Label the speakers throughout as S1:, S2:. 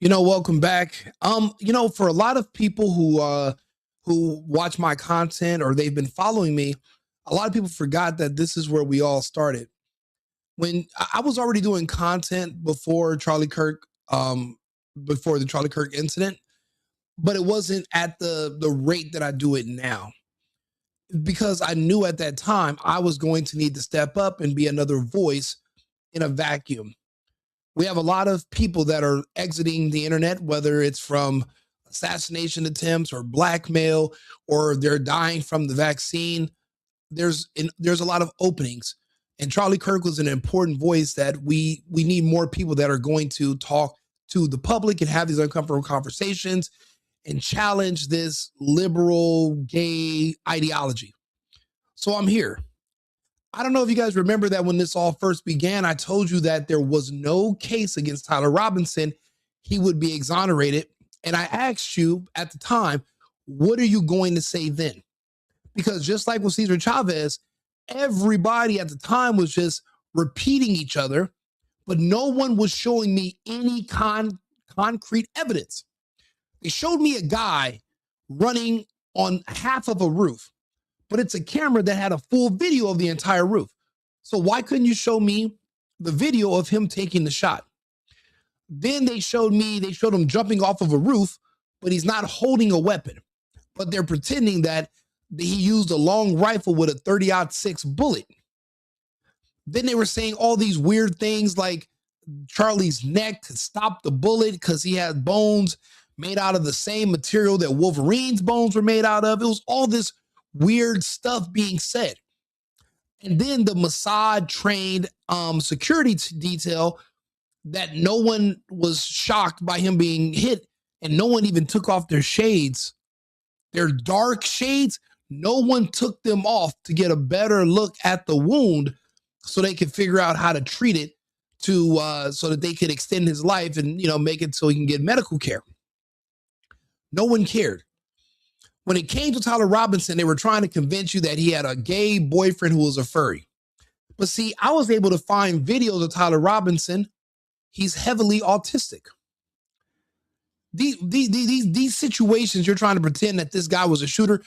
S1: Welcome back. For a lot of people who watch my content or they've been following me, a lot of people forgot that this is where we all started. When I was already doing content before before the Charlie Kirk incident, but it wasn't at the rate that I do it now. Because I knew at that time I was going to need to step up and be another voice in a vacuum. We have a lot of people that are exiting the internet, whether it's from assassination attempts or blackmail, or they're dying from the vaccine. There's a lot of openings, and Charlie Kirk was an important voice that we need more people that are going to talk to the public and have these uncomfortable conversations and challenge this liberal gay ideology. So I'm here. I don't know if you guys remember that when this all first began, I told you that there was no case against Tyler Robinson. He would be exonerated. And I asked you at the time, what are you going to say then? Because just like with Cesar Chavez, everybody at the time was just repeating each other, but no one was showing me any concrete evidence. They showed me a guy running on half of a roof, but it's a camera that had a full video of the entire roof. So why couldn't you show me the video of him taking the shot? Then they showed him jumping off of a roof, but he's not holding a weapon. But they're pretending that he used a long rifle with a 30-06 bullet. Then they were saying all these weird things like Charlie's neck could stop the bullet because he had bones made out of the same material that Wolverine's bones were made out of. It was all this weird stuff being said. And then the Mossad trained security detail that no one was shocked by him being hit, and no one even took off their shades, their dark shades. No one took them off to get a better look at the wound so they could figure out how to treat it so that they could extend his life and make it so he can get medical care. No one cared. When it came to Tyler Robinson, they were trying to convince you that he had a gay boyfriend who was a furry. But see, I was able to find videos of Tyler Robinson. He's heavily autistic. These situations, you're trying to pretend that this guy was a shooter.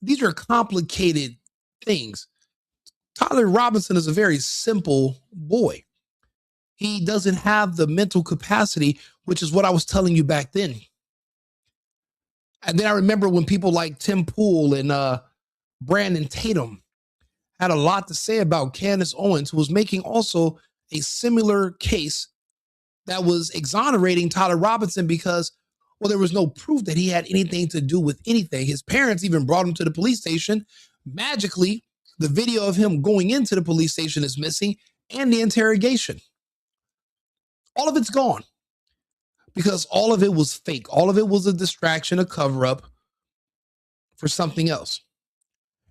S1: These are complicated things. Tyler Robinson is a very simple boy. He doesn't have the mental capacity, which is what I was telling you back then. And then I remember when people like Tim Pool and Brandon Tatum had a lot to say about Candace Owens, who was making also a similar case that was exonerating Tyler Robinson because, well, there was no proof that he had anything to do with anything. His parents even brought him to the police station. Magically, the video of him going into the police station is missing, and the interrogation. All of it's gone because all of it was fake. All of it was a distraction, a cover-up for something else.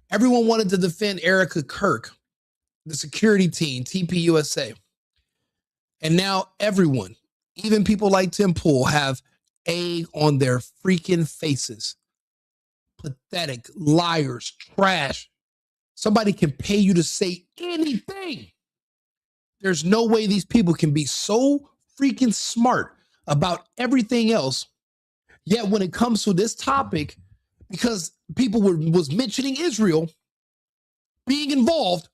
S1: Everyone wanted to defend Erica Kirk, the security team, TPUSA. And now everyone, even people like Tim Pool, have egg on their freaking faces. Pathetic, liars, trash. Somebody can pay you to say anything. There's no way these people can be so freaking smart about everything else. Yet when it comes to this topic, because people was mentioning Israel being involved,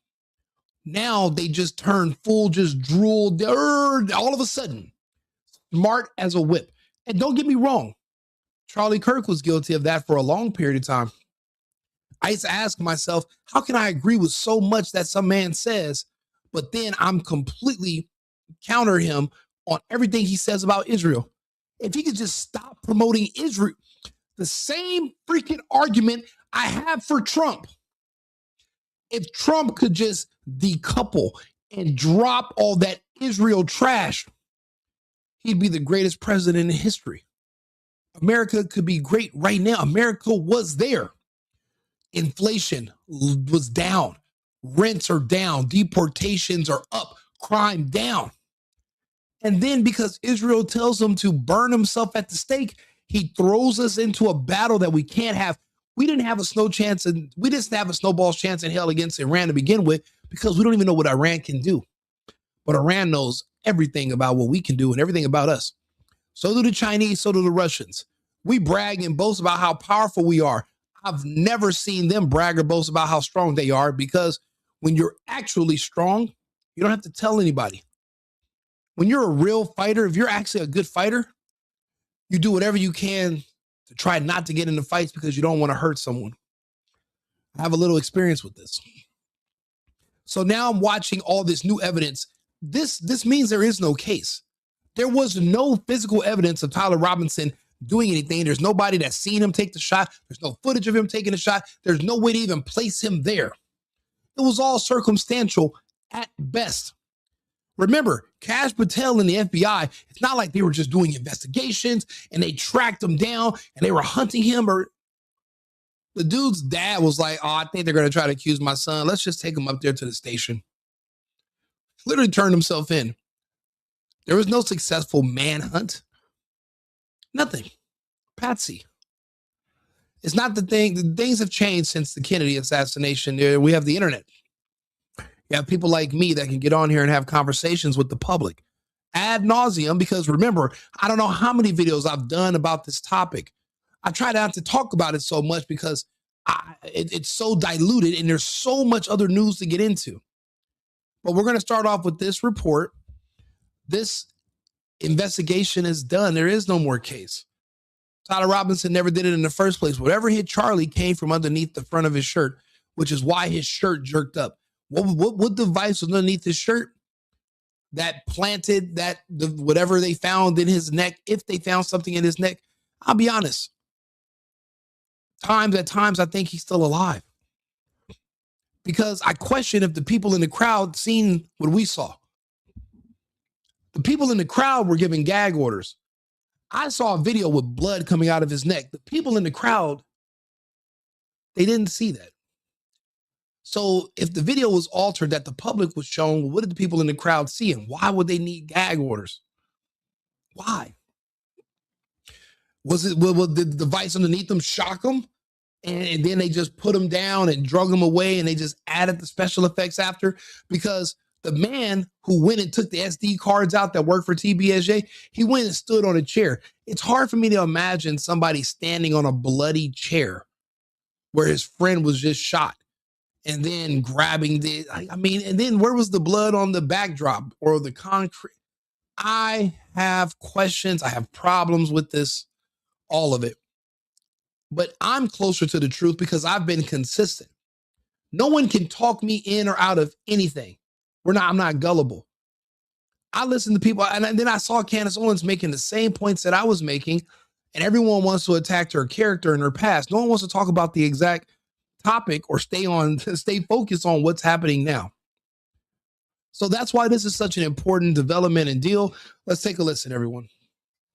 S1: now they just turn full, just drool, all of a sudden, smart as a whip. And don't get me wrong, Charlie Kirk was guilty of that for a long period of time. I used to ask myself, how can I agree with so much that some man says, but then I'm completely counter him on everything he says about Israel? If he could just stop promoting Israel, the same freaking argument I have for Trump. If Trump could just decouple and drop all that Israel trash, he'd be the greatest president in history. America could be great right now. America was there. Inflation was down. Rents are down. Deportations are up. Crime down. And then because Israel tells him to burn himself at the stake, he throws us into a battle that we can't have. We didn't have a we didn't have a snowball's chance in hell against Iran to begin with because we don't even know what Iran can do. But Iran knows everything about what we can do and everything about us. So do the Chinese, so do the Russians. We brag and boast about how powerful we are. I've never seen them brag or boast about how strong they are, because when you're actually strong, you don't have to tell anybody. When you're a real fighter, if you're actually a good fighter, you do whatever you can to try not to get into fights because you don't want to hurt someone. I have a little experience with this. So now I'm watching all this new evidence. This means there is no case. There was no physical evidence of Tyler Robinson doing anything. There's nobody that's seen him take the shot. There's no footage of him taking the shot. There's no way to even place him there. It was all circumstantial at best. Remember, Cash Patel and the FBI, it's not like they were just doing investigations and they tracked him down and they were hunting him. Or the dude's dad was like, oh, I think they're going to try to accuse my son. Let's just take him up there to the station. Literally turned himself in. There was no successful manhunt. Nothing. Patsy. It's not the thing. Things have changed since the Kennedy assassination. We have the internet. You have people like me that can get on here and have conversations with the public ad nauseum, because remember, I don't know how many videos I've done about this topic. I try not to talk about it so much because it's so diluted and there's so much other news to get into. But we're going to start off with this report. This investigation is done. There is no more case. Tyler Robinson never did it in the first place. Whatever hit Charlie came from underneath the front of his shirt, which is why his shirt jerked up. What device was underneath his shirt that planted whatever they found in his neck? If they found something in his neck, I'll be honest. At times, I think he's still alive, because I question if the people in the crowd seen what we saw. The people in the crowd were giving gag orders. I saw a video with blood coming out of his neck. The people in the crowd, they didn't see that. So if the video was altered that the public was shown, what did the people in the crowd see? And why would they need gag orders? Why? Did the device underneath them shock them? And then they just put them down and drug them away, and they just added the special effects after? Because the man who went and took the SD cards out that worked for TBSJ, he went and stood on a chair. It's hard for me to imagine somebody standing on a bloody chair where his friend was just shot, and then grabbing and then where was the blood on the backdrop or the concrete? I have questions. I have problems with this, all of it. But I'm closer to the truth because I've been consistent. No one can talk me in or out of anything. I'm not gullible. I listen to people, and then I saw Candace Owens making the same points that I was making, and everyone wants to attack her character and her past. No one wants to talk about the exact topic or stay focused on what's happening now. So that's why this is such an important development and deal. Let's take a listen, everyone.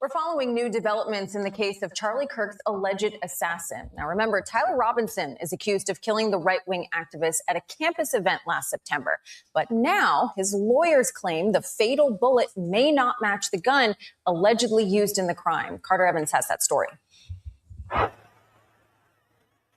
S2: We're following new developments in the case of Charlie Kirk's alleged assassin. Now, remember, Tyler Robinson is accused of killing the right-wing activist at a campus event last September. But now his lawyers claim the fatal bullet may not match the gun allegedly used in the crime. Carter Evans has that story.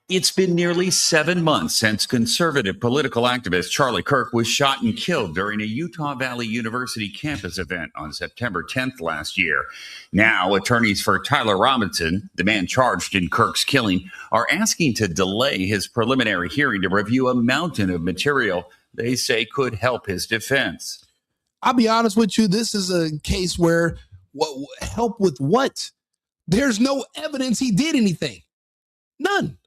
S3: It's been nearly 7 months since conservative political activist Charlie Kirk was shot and killed during a Utah Valley University campus event on September 10th last year. Now, attorneys for Tyler Robinson, the man charged in Kirk's killing, are asking to delay his preliminary hearing to review a mountain of material they say could help his defense.
S1: I'll be honest with you, this is a case where help with what? There's no evidence he did anything. None.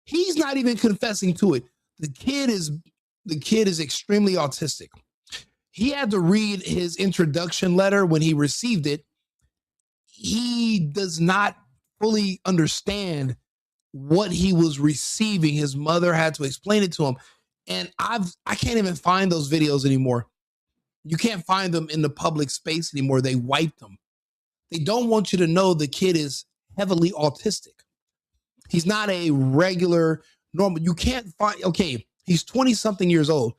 S1: He's not even confessing to it. The kid is extremely autistic. He had to read his introduction letter when he received it. He does not fully understand what he was receiving. His mother had to explain it to him. And I can't even find those videos anymore. You can't find them in the public space anymore. They wiped them. They don't want you to know the kid is heavily autistic. He's not a regular, normal. You can't find, okay, he's 20-something years old.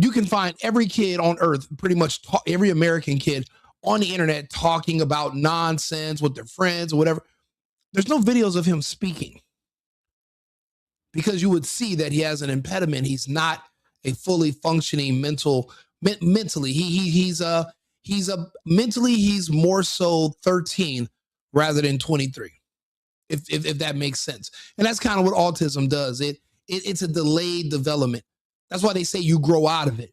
S1: You can find every kid on earth, pretty much every American kid on the internet talking about nonsense with their friends or whatever. There's no videos of him speaking because you would see that he has an impediment. He's not a fully functioning mentally. mentally, he's more so 13 rather than 23. If that makes sense. And that's kind of what autism does. It's a delayed development. That's why they say you grow out of it.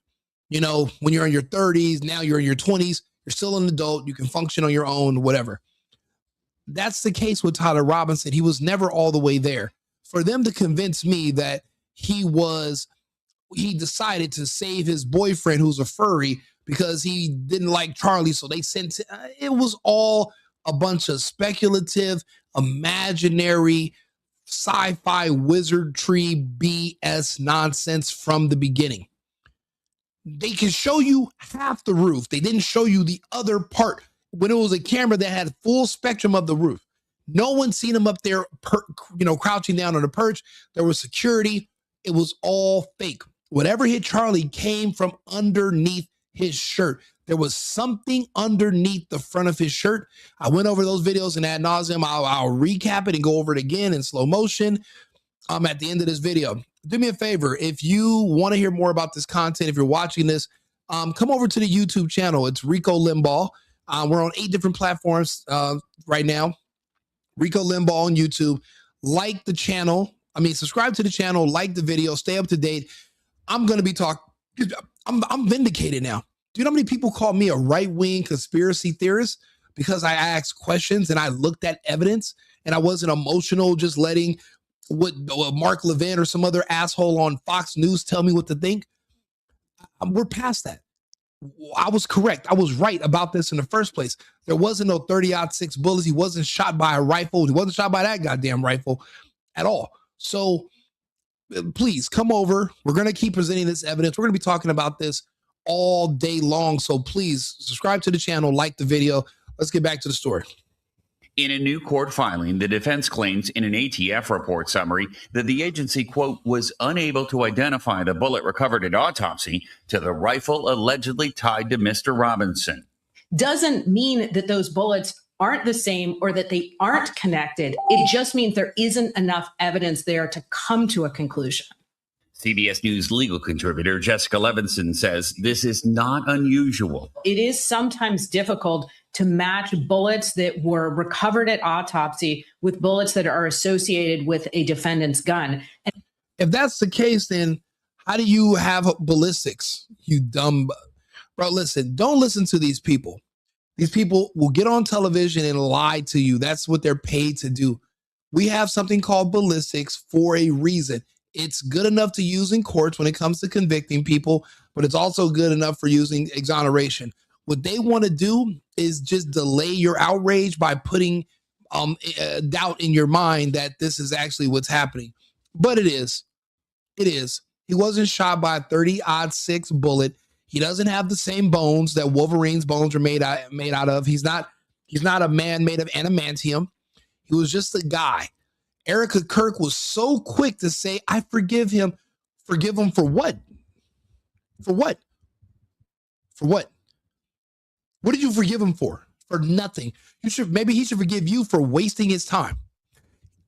S1: You know, when you're in your 30s, now you're in your 20s, you're still an adult, you can function on your own, whatever. That's the case with Tyler Robinson. He was never all the way there. For them to convince me that he decided to save his boyfriend who's a furry because he didn't like Charlie, so they sent it was all a bunch of speculative, imaginary, sci-fi wizardry BS nonsense from the beginning. They can show you half the roof. They didn't show you the other part when it was a camera that had full spectrum of the roof. No one seen him up there, crouching down on a perch. There was security. It was all fake. Whatever hit Charlie came from underneath his shirt. There was something underneath the front of his shirt. I went over those videos and ad nauseum. I'll recap it and go over it again in slow motion at the end of this video. Do me a favor. If you want to hear more about this content, if you're watching this, come over to the YouTube channel. It's Rico Limbaugh. We're on 8 different platforms right now. Rico Limbaugh on YouTube. Like the channel. Subscribe to the channel, like the video, stay up to date. I'm going to be I'm vindicated now. Do you know how many people call me a right-wing conspiracy theorist because I asked questions and I looked at evidence and I wasn't emotional just letting what Mark Levin or some other asshole on Fox News tell me what to think? We're past that. I was correct. I was right about this in the first place. There wasn't no 30-06 bullets. He wasn't shot by a rifle. He wasn't shot by that goddamn rifle at all. So please come over. We're going to keep presenting this evidence. We're going to be talking about this all day long. So please subscribe to the channel, like the video. Let's get back to the story.
S3: In a new court filing, the defense claims in an ATF report summary that the agency, quote, was unable to identify the bullet recovered at autopsy to the rifle allegedly tied to Mr. Robinson.
S4: Doesn't mean that those bullets aren't the same or that they aren't connected. It just means there isn't enough evidence there to come to a conclusion.
S3: CBS News legal contributor Jessica Levinson says this is not unusual.
S4: It is sometimes difficult to match bullets that were recovered at autopsy with bullets that are associated with a defendant's gun. And
S1: if that's the case, then how do you have ballistics? You dumb bro. Listen, don't listen to these people. These people will get on television and lie to you. That's what they're paid to do. We have something called ballistics for a reason. It's good enough to use in courts when it comes to convicting people, but it's also good enough for using exoneration. What they want to do is just delay your outrage by putting doubt in your mind that this is actually what's happening. But it is. It is. He wasn't shot by a 30-06 bullet. He doesn't have the same bones that Wolverine's bones are made out of. He's not a man made of adamantium. He was just a guy. Erica Kirk was so quick to say, I forgive him. Forgive him for what? For what? For what? What did you forgive him for? For nothing. Maybe he should forgive you for wasting his time.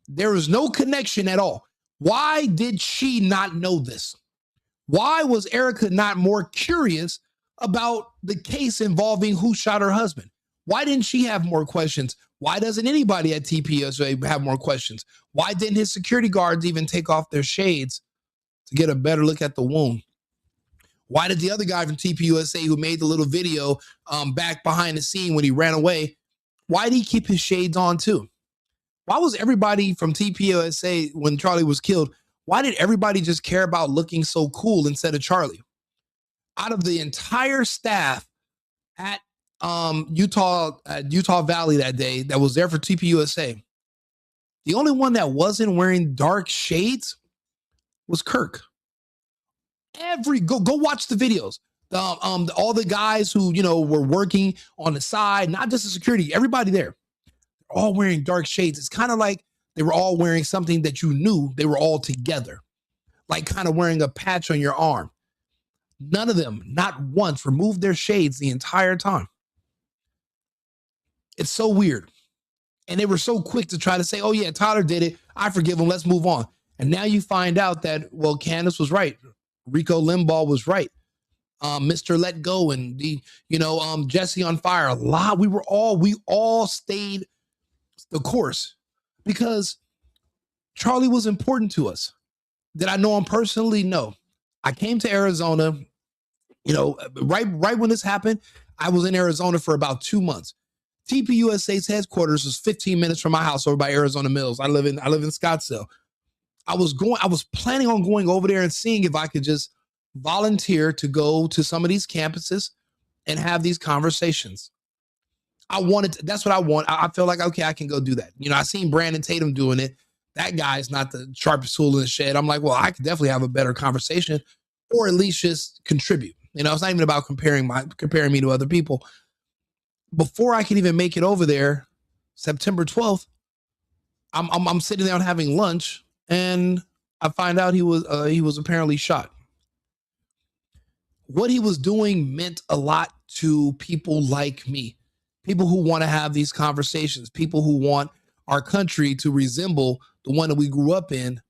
S1: There is no connection at all. Why did she not know this? Why was Erica not more curious about the case involving who shot her husband? Why didn't she have more questions? Why doesn't anybody at TPUSA have more questions? Why didn't his security guards even take off their shades to get a better look at the wound? Why did the other guy from TPUSA who made the little video back behind the scene when he ran away, why did he keep his shades on too? Why was everybody from TPUSA, when Charlie was killed, why did everybody just care about looking so cool instead of Charlie? Out of the entire staff at Utah Valley that day that was there for TPUSA, the only one that wasn't wearing dark shades was Kirk. Go watch the videos. All the guys who were working on the side, not just the security, everybody there, all wearing dark shades. It's kind of like they were all wearing something that you knew they were all together, like kind of wearing a patch on your arm. None of them, not once, removed their shades the entire time. It's so weird. And they were so quick to try to say, oh yeah, Tyler did it. I forgive him. Let's move on. And now you find out that, well, Candace was right. Rico Limbaugh was right. Mr. Let Go and Jesse on Fire. We all stayed the course because Charlie was important to us. Did I know him personally? No. I came to Arizona, right when this happened. I was in Arizona for about 2 months. TPUSA's headquarters was 15 minutes from my house over by Arizona Mills. I live in Scottsdale. I was planning on going over there and seeing if I could just volunteer to go to some of these campuses and have these conversations. That's what I want. I feel like, okay, I can go do that. I seen Brandon Tatum doing it. That guy's not the sharpest tool in the shed. I'm like, well, I could definitely have a better conversation or at least just contribute. It's not even about comparing me to other people. Before I could even make it over there, September 12th, I'm sitting down having lunch and I find out he was apparently shot. What he was doing meant a lot to people like me, people who want to have these conversations, people who want our country to resemble the one that we grew up in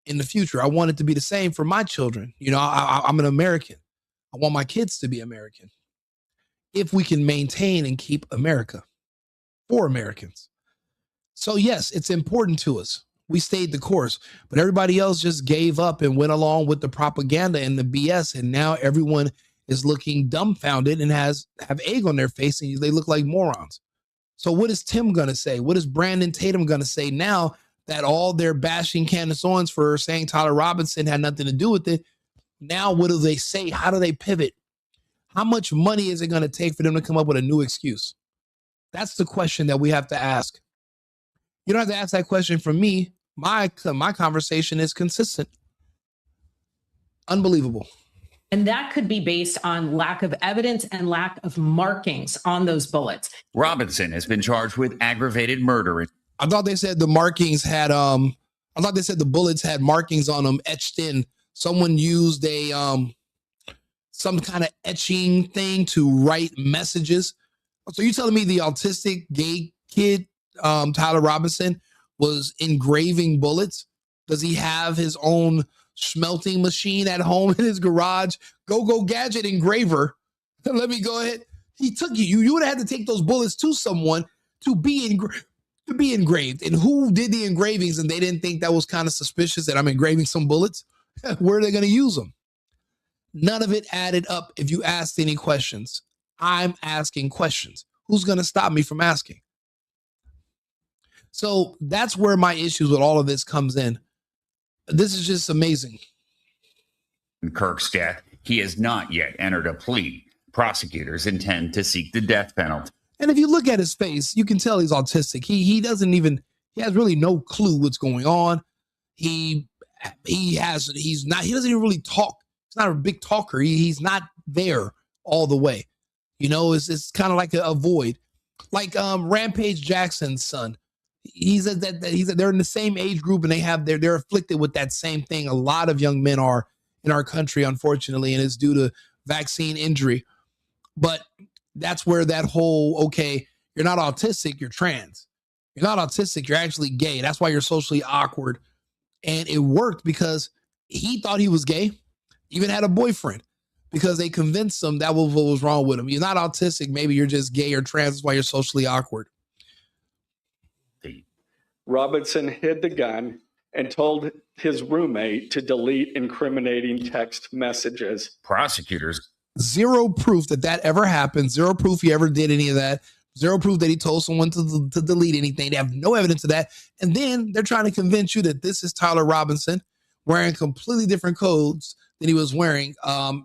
S1: the future. I want it to be the same for my children. I'm an American. I want my kids to be American. If we can maintain and keep America for Americans. So yes, it's important to us. We stayed the course, but everybody else just gave up and went along with the propaganda and the BS. And now everyone is looking dumbfounded and have egg on their face and they look like morons. So what is Tim going to say? What is Brandon Tatum going to say now that all their bashing Candace Owens for saying Tyler Robinson had nothing to do with it? Now, what do they say? How do they pivot? How much money is it going to take for them to come up with a new excuse? That's the question that we have to ask. You don't have to ask that question from me. My conversation is consistent. Unbelievable.
S4: And that could be based on lack of evidence and lack of markings on those bullets.
S3: Robinson has been charged with aggravated murder.
S1: I thought they said the markings had I thought they said the bullets had markings on them etched in. Someone used some kind of etching thing to write messages. So you telling me the autistic gay kid, Tyler Robinson, was engraving bullets? Does he have his own smelting machine at home in his garage? Go gadget engraver. Let me go ahead. He took you would have had to take those bullets to someone to be engraved. And who did the engravings and they didn't think that was kind of suspicious that I'm engraving some bullets? Where are they going to use them? None of it added up if you asked any questions. I'm asking questions. Who's going to stop me from asking? So that's where my issues with all of this comes in. This is just amazing.
S3: In Kirk's death, he has not yet entered a plea. Prosecutors intend to seek the death penalty.
S1: And if you look at his face, you can tell he's autistic. He doesn't really no clue what's going on. He doesn't even really talk. He's not a big talker. He's not there all the way. It's kind of like a void. Like Rampage Jackson's son. They're in the same age group and they're afflicted with that same thing. A lot of young men are in our country, unfortunately, and it's due to vaccine injury. But that's where that whole, okay, you're not autistic, you're trans. You're not autistic, you're actually gay. That's why you're socially awkward. And it worked because he thought he was gay, even had a boyfriend, because they convinced him that was what was wrong with him. You're not autistic, maybe you're just gay or trans. That's why you're socially awkward.
S5: Robinson hid the gun and told his roommate to delete incriminating text messages.
S3: Prosecutors.
S1: Zero proof that ever happened. Zero proof he ever did any of that. Zero proof that he told someone to delete anything. They have no evidence of that. And then they're trying to convince you that this is Tyler Robinson wearing completely different clothes than he was wearing, an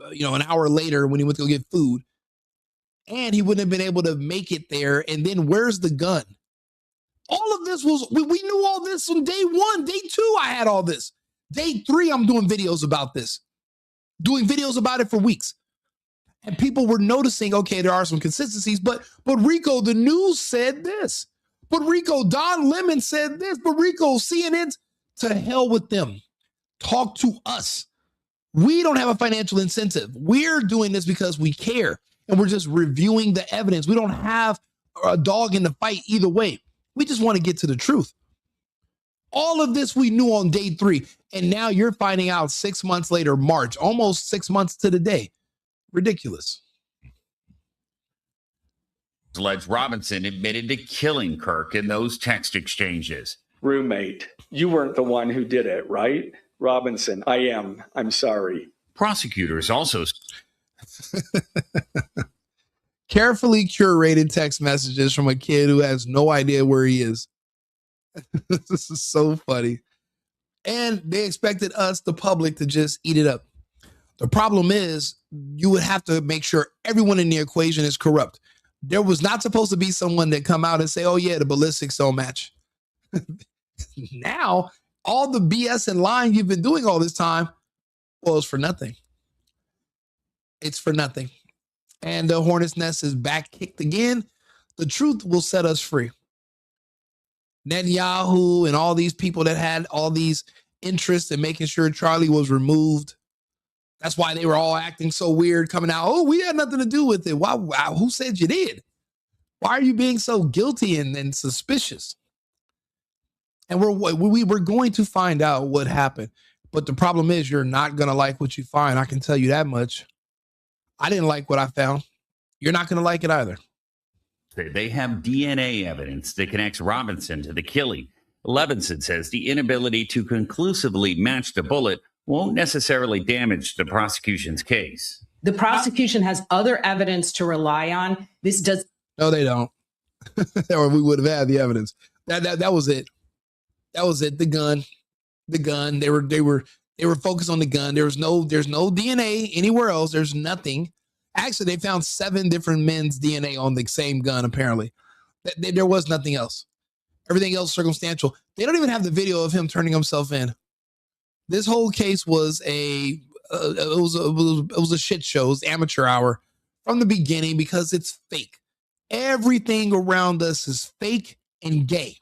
S1: hour later when he went to go get food. And he wouldn't have been able to make it there. And then where's the gun? All of this we knew all this on day 1. Day 2, I had all this. Day 3, I'm doing videos about this. Doing videos about it for weeks. And people were noticing, okay, there are some consistencies, but Rico, the news said this. But Rico, Don Lemon said this. But Rico, CNN's, to hell with them. Talk to us. We don't have a financial incentive. We're doing this because we care. And we're just reviewing the evidence. We don't have a dog in the fight either way. We just want to get to the truth. All of this we knew on day 3. And now you're finding out 6 months later, March, almost 6 months to the day. Ridiculous.
S3: Alleged Robinson admitted to killing Kirk in those text exchanges.
S5: Roommate, you weren't the one who did it, right? Robinson, I am. I'm sorry.
S3: Prosecutors also
S1: Carefully curated text messages from a kid who has no idea where he is. This is so funny. And they expected us, the public, to just eat it up. The problem is you would have to make sure everyone in the equation is corrupt. There was not supposed to be someone that come out and say, oh yeah, the ballistics don't match. Now, all the BS and lying you've been doing all this time, well, it's for nothing. It's for nothing. And the hornet's nest is back kicked again. The truth will set us free. Netanyahu and all these people that had all these interests in making sure Charlie was removed. That's why they were all acting so weird coming out. Oh, we had nothing to do with it. Why? Who said you did? Why are you being so guilty and suspicious? And we're going to find out what happened. But the problem is you're not going to like what you find. I can tell you that much. I didn't like what I found. You're not going to like it either.
S3: They have DNA evidence that connects Robinson to the killing. Levinson says the inability to conclusively match the bullet won't necessarily damage the prosecution's case.
S4: The prosecution has other evidence to rely on. This does.
S1: No, they don't. Or we would have had the evidence. That was it. That was it. The gun. They were focused on the gun. There's no DNA anywhere else. There's nothing. Actually, they found 7 different men's DNA on the same gun, apparently. There was nothing else. Everything else circumstantial. They don't even have the video of him turning himself in. This whole case was it was a shit show. It was amateur hour from the beginning because it's fake. Everything around us is fake and gay.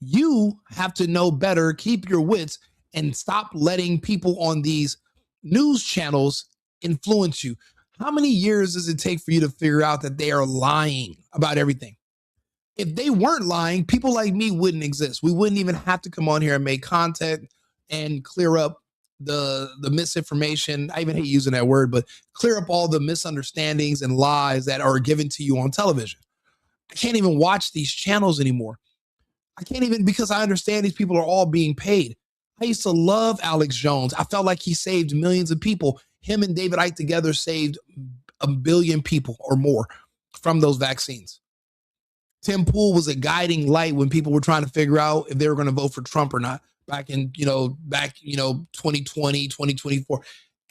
S1: You have to know better, keep your wits, and stop letting people on these news channels influence you. How many years does it take for you to figure out that they are lying about everything? If they weren't lying, people like me wouldn't exist. We wouldn't even have to come on here and make content and clear up the misinformation. I even hate using that word, but clear up all the misunderstandings and lies that are given to you on television. I can't even watch these channels anymore. I can't even, because I understand these people are all being paid. I used to love Alex Jones. I felt like he saved millions of people. Him and David Icke together saved 1 billion people or more from those vaccines. Tim Pool was a guiding light when people were trying to figure out if they were going to vote for Trump or not back in 2020, 2024.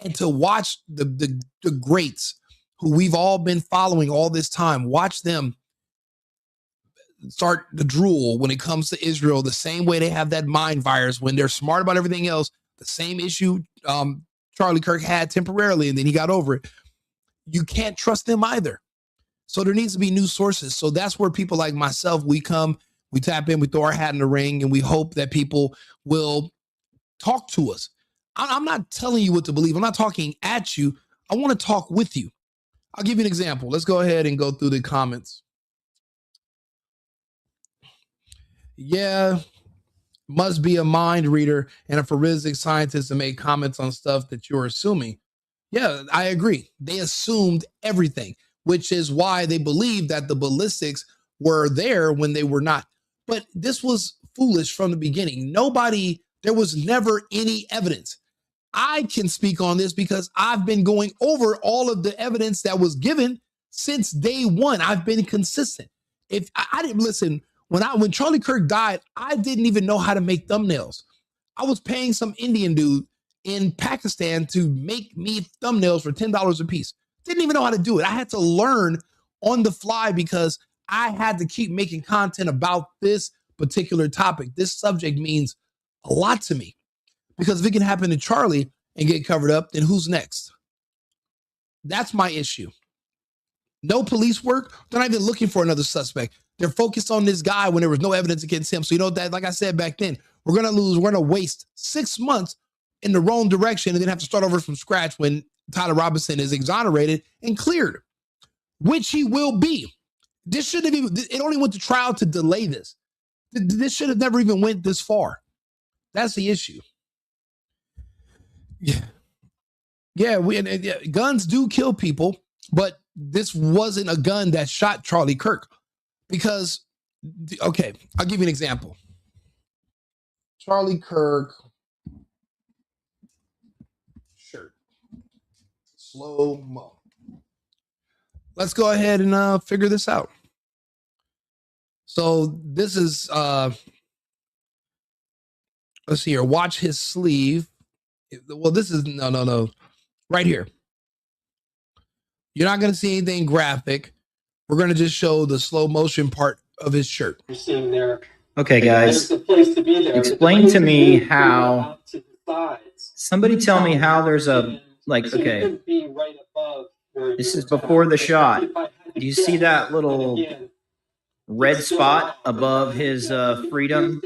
S1: And to watch the greats who we've all been following all this time, watch them start to drool when it comes to Israel, the same way they have that mind virus when they're smart about everything else, the same issue Charlie Kirk had temporarily, and then he got over it. You can't trust them either. So there needs to be new sources. So that's where people like myself, we come, we tap in, we throw our hat in the ring, and we hope that people will talk to us. I'm not telling you what to believe. I'm not talking at you. I want to talk with you. I'll give you an example. Let's go ahead and go through the comments. Yeah, must be a mind reader and a forensic scientist to make comments on stuff that you're assuming. Yeah, I agree. They assumed everything, which is why they believed that the ballistics were there when they were not. But this was foolish from the beginning. There was never any evidence. I can speak on this because I've been going over all of the evidence that was given since day one. I've been consistent. If I didn't listen, when Charlie Kirk died, I didn't even know how to make thumbnails. I was paying some Indian dude in Pakistan to make me thumbnails for $10 a piece. Didn't even know how to do it. I had to learn on the fly because I had to keep making content about this particular topic. This subject means a lot to me because if it can happen to Charlie and get covered up, then who's next? That's my issue. No police work. They're not even looking for another suspect. They're focused on this guy when there was no evidence against him. So you know that, like I said back then, we're going to waste 6 months in the wrong direction and then have to start over from scratch when Tyler Robinson is exonerated and cleared, which he will be. This shouldn't have even, it only went to trial to delay this. This should have never even went this far. That's the issue. Yeah. Yeah, guns do kill people, but this wasn't a gun that shot Charlie Kirk. Because, okay, I'll give you an example. Charlie Kirk shirt, slow mo. Let's go ahead and figure this out. So this is let's see here. Watch his sleeve. Well, this is no. Right here. You're not going to see anything graphic. We're going to just show the slow motion part of his shirt.
S6: You're seeing there.
S7: Okay, guys.
S6: There's a place to be there.
S7: Explain to me how. Somebody tell me how there's a okay. This is before the shot. Do you see that little red spot above his freedom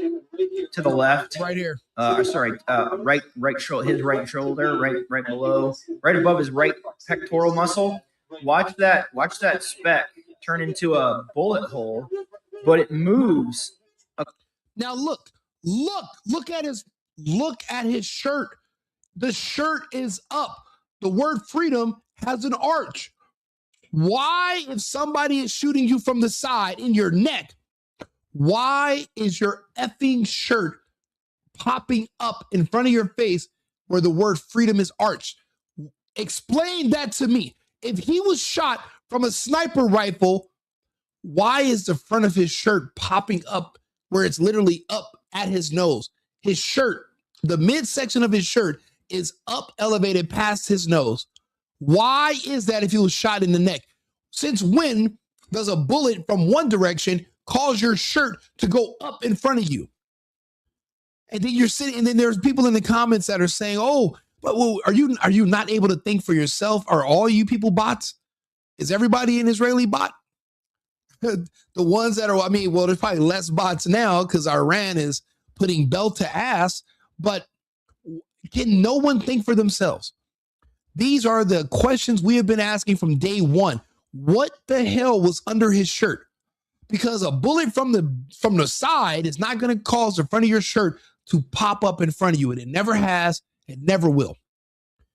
S7: to the left?
S1: Right here.
S7: Right shoulder, his right shoulder, right below, right above his right pectoral muscle. Watch that speck turn into a bullet hole, but it moves.
S1: Now look at his shirt. The shirt is up. The word freedom has an arch. Why, if somebody is shooting you from the side in your neck, why is your effing shirt popping up in front of your face where the word freedom is arched? Explain that to me. If he was shot from a sniper rifle, why is the front of his shirt popping up where it's literally up at his nose? His shirt, the midsection of his shirt is up, elevated past his nose. Why is that if he was shot in the neck? Since when does a bullet from one direction cause your shirt to go up in front of you? And then you're sitting, and then there's people in the comments that are saying, "Oh, but well, are you not able to think for yourself? Are all you people bots? Is everybody an Israeli bot?" The ones that are, there's probably less bots now because Iran is putting belt to ass, but can no one think for themselves? These are the questions we have been asking from day one. What the hell was under his shirt? Because a bullet from the side is not going to cause the front of your shirt to pop up in front of you. And it never has, it never will.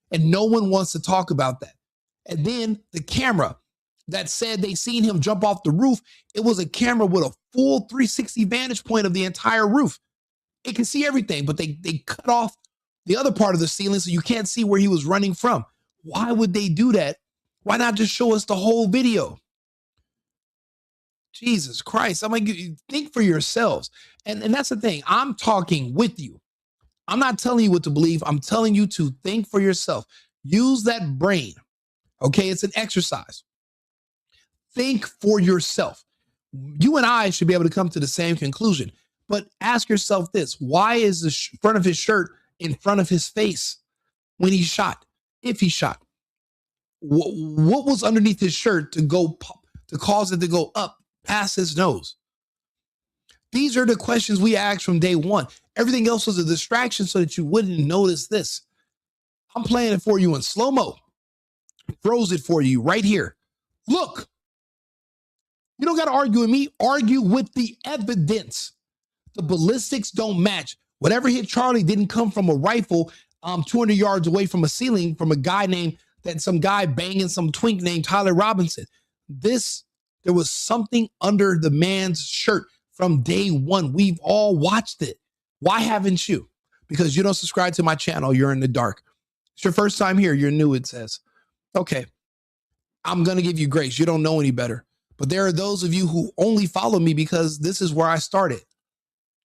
S1: And no one wants to talk about that. And then the camera that said they seen him jump off the roof, it was a camera with a full 360 vantage point of the entire roof. It can see everything, but they cut off the other part of the ceiling so you can't see where he was running from. Why would they do that? Why not just show us the whole video? Jesus Christ. I'm like, think for yourselves. And that's the thing. I'm talking with you. I'm not telling you what to believe. I'm telling you to think for yourself. Use that brain. Okay, it's an exercise. Think for yourself. You and I should be able to come to the same conclusion. But ask yourself this. Why is the front of his shirt in front of his face when he shot? If he shot. What was underneath his shirt to cause it to go up past his nose? These are the questions we asked from day one. Everything else was a distraction so that you wouldn't notice this. I'm playing it for you in slow-mo. Froze it for you right here. Look. You don't got to argue with me. Argue with the evidence. The ballistics don't match. Whatever hit Charlie didn't come from a rifle 200 yards away from a ceiling from a guy some guy banging some twink named Tyler Robinson. There was something under the man's shirt from day one. We've all watched it. Why haven't you? Because you don't subscribe to my channel. You're in the dark. It's your first time here. You're new, it says. Okay. I'm going to give you grace. You don't know any better. But there are those of you who only follow me because this is where I started.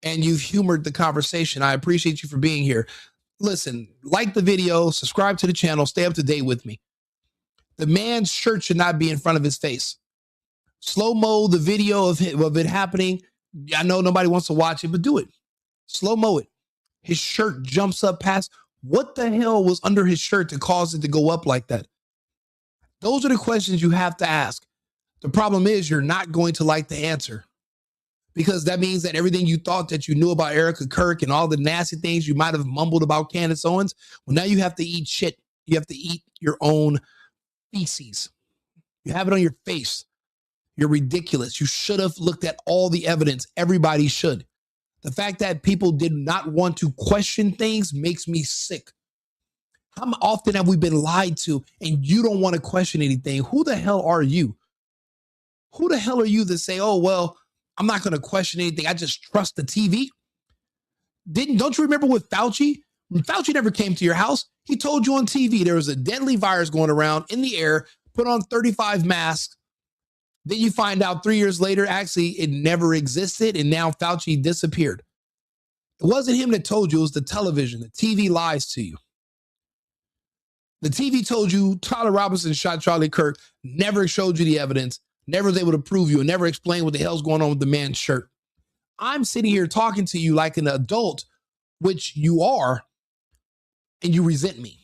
S1: And you've humored the conversation. I appreciate you for being here. Listen, like the video, subscribe to the channel, stay up to date with me. The man's shirt should not be in front of his face. Slow-mo the video of it happening. I know nobody wants to watch it, but do it. Slow-mo it. His shirt jumps up past. What the hell was under his shirt to cause it to go up like that? Those are the questions you have to ask. The problem is you're not going to like the answer. Because that means that everything you thought that you knew about Erica Kirk and all the nasty things you might have mumbled about Candace Owens, well, now you have to eat shit. You have to eat your own feces. You have it on your face. You're ridiculous. You should have looked at all the evidence. Everybody should. The fact that people did not want to question things makes me sick. How often have we been lied to and you don't want to question anything? Who the hell are you? Who the hell are you to say, oh, well, I'm not going to question anything. I just trust the TV. Don't you remember with Fauci? When Fauci never came to your house, he told you on TV there was a deadly virus going around in the air, put on 35 masks. Then you find out 3 years later, actually, it never existed. And now Fauci disappeared. It wasn't him that told you, it was the television. The TV lies to you. The TV told you Tyler Robinson shot Charlie Kirk, never showed you the evidence, never was able to prove you, and never explained what the hell's going on with the man's shirt. I'm sitting here talking to you like an adult, which you are, and you resent me.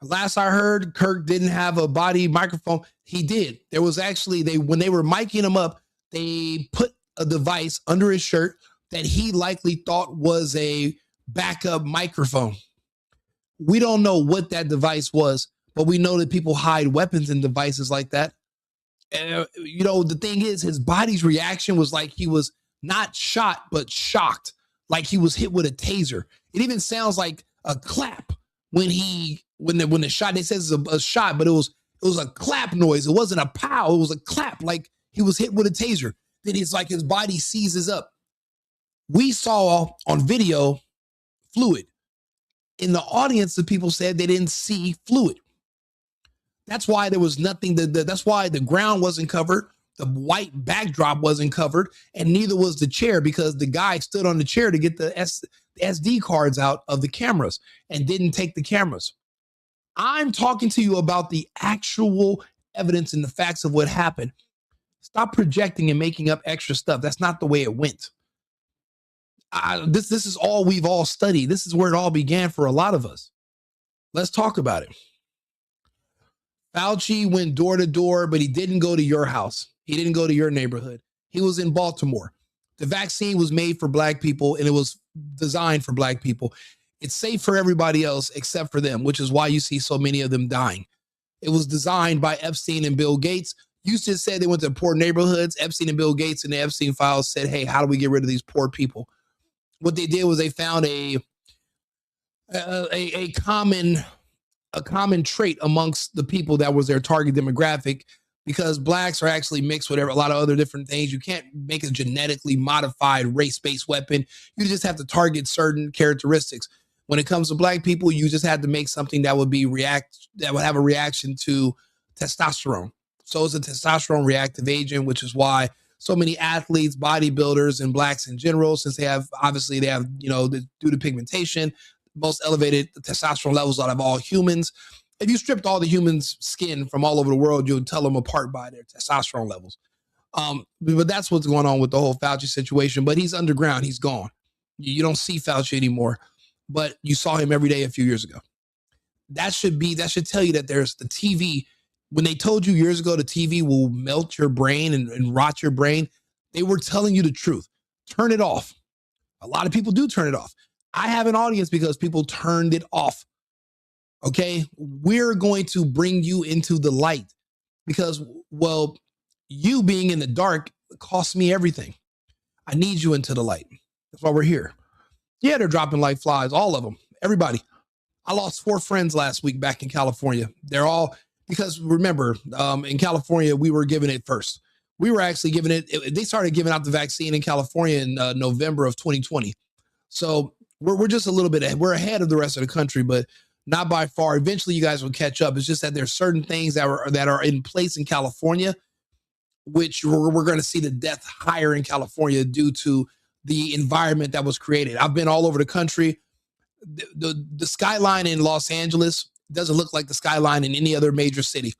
S1: Last I heard, Kirk didn't have a body microphone. He did. There was actually, when they were miking him up, they put a device under his shirt that he likely thought was a backup microphone. We don't know what that device was, but we know that people hide weapons in devices like that. The thing is, his body's reaction was like he was not shot, but shocked, like he was hit with a taser. It even sounds like a clap when the shot, they says it's a shot, but it was a clap noise. It wasn't a pow. It was a clap, like he was hit with a taser. Then it's like his body seizes up. We saw on video fluid. In the audience, the people said they didn't see fluid. That's why there was nothing. That's why the ground wasn't covered. The white backdrop wasn't covered, and neither was the chair, because the guy stood on the chair to get the SD cards out of the cameras and didn't take the cameras. I'm talking to you about the actual evidence and the facts of what happened. Stop projecting and making up extra stuff. That's not the way it went. This is all we've all studied. This is where it all began for a lot of us. Let's talk about it. Fauci went door to door, but he didn't go to your house. He didn't go to your neighborhood. He was in Baltimore. The vaccine was made for Black people, and it was designed for Black people. It's safe for everybody else except for them, which is why you see so many of them dying. It was designed by Epstein and Bill Gates. You just said they went to poor neighborhoods. Epstein and Bill Gates and the Epstein files said, hey, how do we get rid of these poor people? What they did was they found a common trait amongst the people that was their target demographic, because Blacks are actually mixed with a lot of other different things. You can't make a genetically modified race-based weapon. You just have to target certain characteristics. When it comes to Black people, you just had to make something that would have a reaction to testosterone. So it's a testosterone reactive agent, which is why so many athletes, bodybuilders, and Blacks in general, since they have due to pigmentation, most elevated testosterone levels out of all humans. If you stripped all the humans' skin from all over the world, you would tell them apart by their testosterone levels. But that's what's going on with the whole Fauci situation. But he's underground. He's gone. You don't see Fauci anymore, but you saw him every day a few years ago. That should tell you that there's the TV. When they told you years ago the TV will melt your brain and rot your brain, they were telling you the truth. Turn it off. A lot of people do turn it off. I have an audience because people turned it off. Okay? We're going to bring you into the light because, well, you being in the dark costs me everything. I need you into the light. That's why we're here. Yeah, they're dropping like flies, all of them, everybody. I lost 4 friends last week back in California. They're all, because remember, in California, we were giving it first. We were actually giving it, they started giving out the vaccine in California in November of 2020. So we're just a little bit, we're ahead of the rest of the country, but not by far. Eventually you guys will catch up. It's just that there's certain things that are in place in California, which we're going to see the death higher in California due to the environment that was created. I've been all over the country. The skyline in Los Angeles doesn't look like the skyline in any other major city.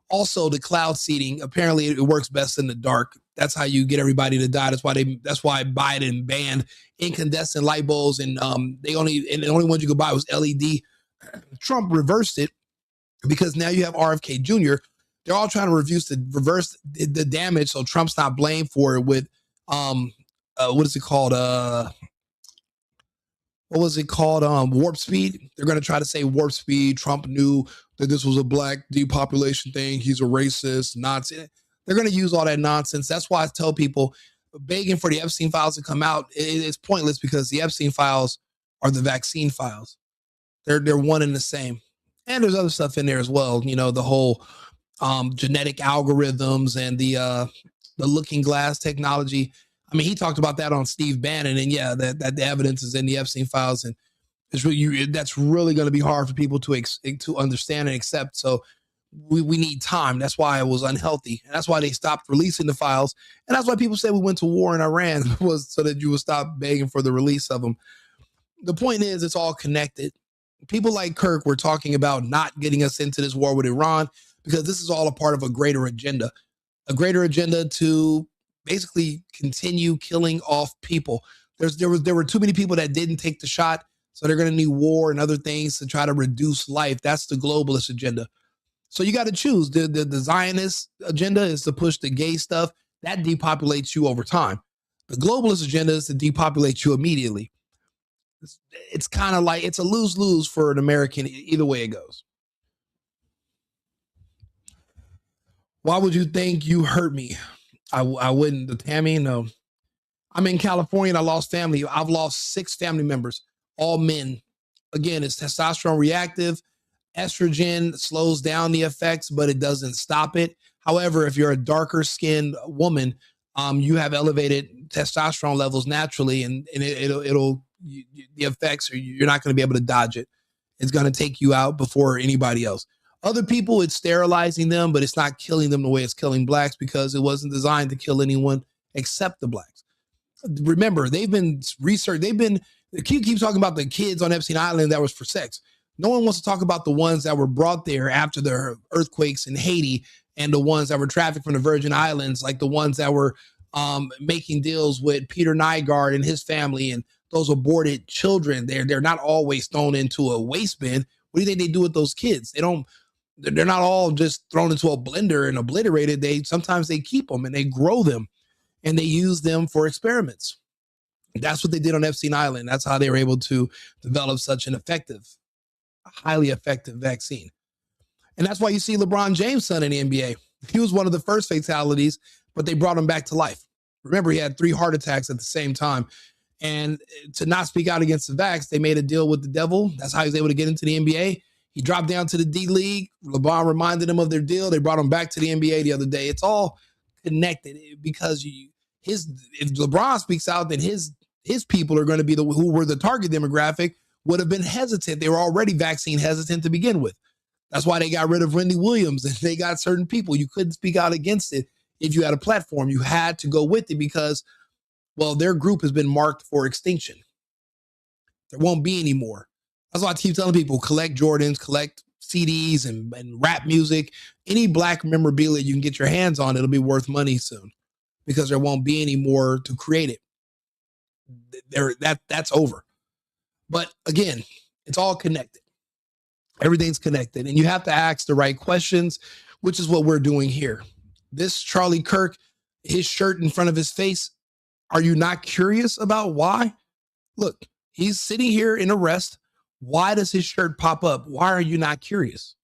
S1: Also, the cloud seeding, apparently it works best in the dark. That's how you get everybody to die. That's why Biden banned incandescent light bulbs, and the only ones you could buy was LED. Trump reversed it because now you have RFK Jr. They're all trying to reverse the damage, so Trump's not blamed for it with what is it called? What was it called? Warp speed. They're going to try to say warp speed. Trump knew that this was a black depopulation thing. He's a racist, Nazi. They're going to use all that nonsense. That's why I tell people, begging for the Epstein files to come out is pointless because the Epstein files are the vaccine files. They're one and the same. And there's other stuff in there as well. You know, the whole genetic algorithms and the looking glass technology. I mean, he talked about that on Steve Bannon, and yeah, that the evidence is in the Epstein files, and it's really that's really going to be hard for people to understand and accept. So we need time. That's why it was unhealthy, and that's why they stopped releasing the files, and that's why people say we went to war in Iran was so that you would stop begging for the release of them. The point is, it's all connected. People like Kirk were talking about not getting us into this war with Iran because this is all a part of a greater agenda to basically continue killing off people. There were too many people that didn't take the shot, so they're going to need war and other things to try to reduce life. That's the globalist agenda. So you got to choose. The Zionist agenda is to push the gay stuff. That depopulates you over time. The globalist agenda is to depopulate you immediately. It's kind of like it's a lose-lose for an American either way it goes. Why would you think you hurt me? I wouldn't. Tammy, no. I'm in California and I lost family. I've lost 6 family members, all men. Again, it's testosterone reactive. Estrogen slows down the effects, but it doesn't stop it. However, if you're a darker skinned woman, you have elevated testosterone levels naturally, and it'll the effects, or you're not going to be able to dodge it. It's going to take you out before anybody else. Other people, it's sterilizing them, but it's not killing them the way it's killing blacks because it wasn't designed to kill anyone except the blacks. Remember, they've been research. Keep talking about the kids on Epstein Island that was for sex. No one wants to talk about the ones that were brought there after the earthquakes in Haiti and the ones that were trafficked from the Virgin Islands, like the ones that were making deals with Peter Nygaard and his family and those aborted children. They're not always thrown into a waste bin. What do you think they do with those kids? They're not all just thrown into a blender and obliterated. Sometimes they keep them and they grow them and they use them for experiments. That's what they did on Epstein Island. That's how they were able to develop such an highly effective vaccine. And that's why you see LeBron James' son in the NBA. He was one of the first fatalities, but they brought him back to life. Remember, he had 3 heart attacks at the same time. And to not speak out against the vax, they made a deal with the devil. That's how he was able to get into the NBA. He dropped down to the D League. LeBron reminded him of their deal. They brought him back to the NBA the other day. It's all connected because if LeBron speaks out, then his people are going to be who were the target demographic would have been hesitant. They were already vaccine hesitant to begin with. That's why they got rid of Wendy Williams and they got certain people. You couldn't speak out against it if you had a platform. You had to go with it because, well, their group has been marked for extinction. There won't be any more. That's why I keep telling people, collect Jordans, collect CDs and rap music. Any black memorabilia you can get your hands on, it'll be worth money soon because there won't be any more to create it. That's over. But again, it's all connected. Everything's connected. And you have to ask the right questions, which is what we're doing here. This Charlie Kirk, his shirt in front of his face, are you not curious about why? Look, he's sitting here in arrest. Why does his shirt pop up? Why are you not curious?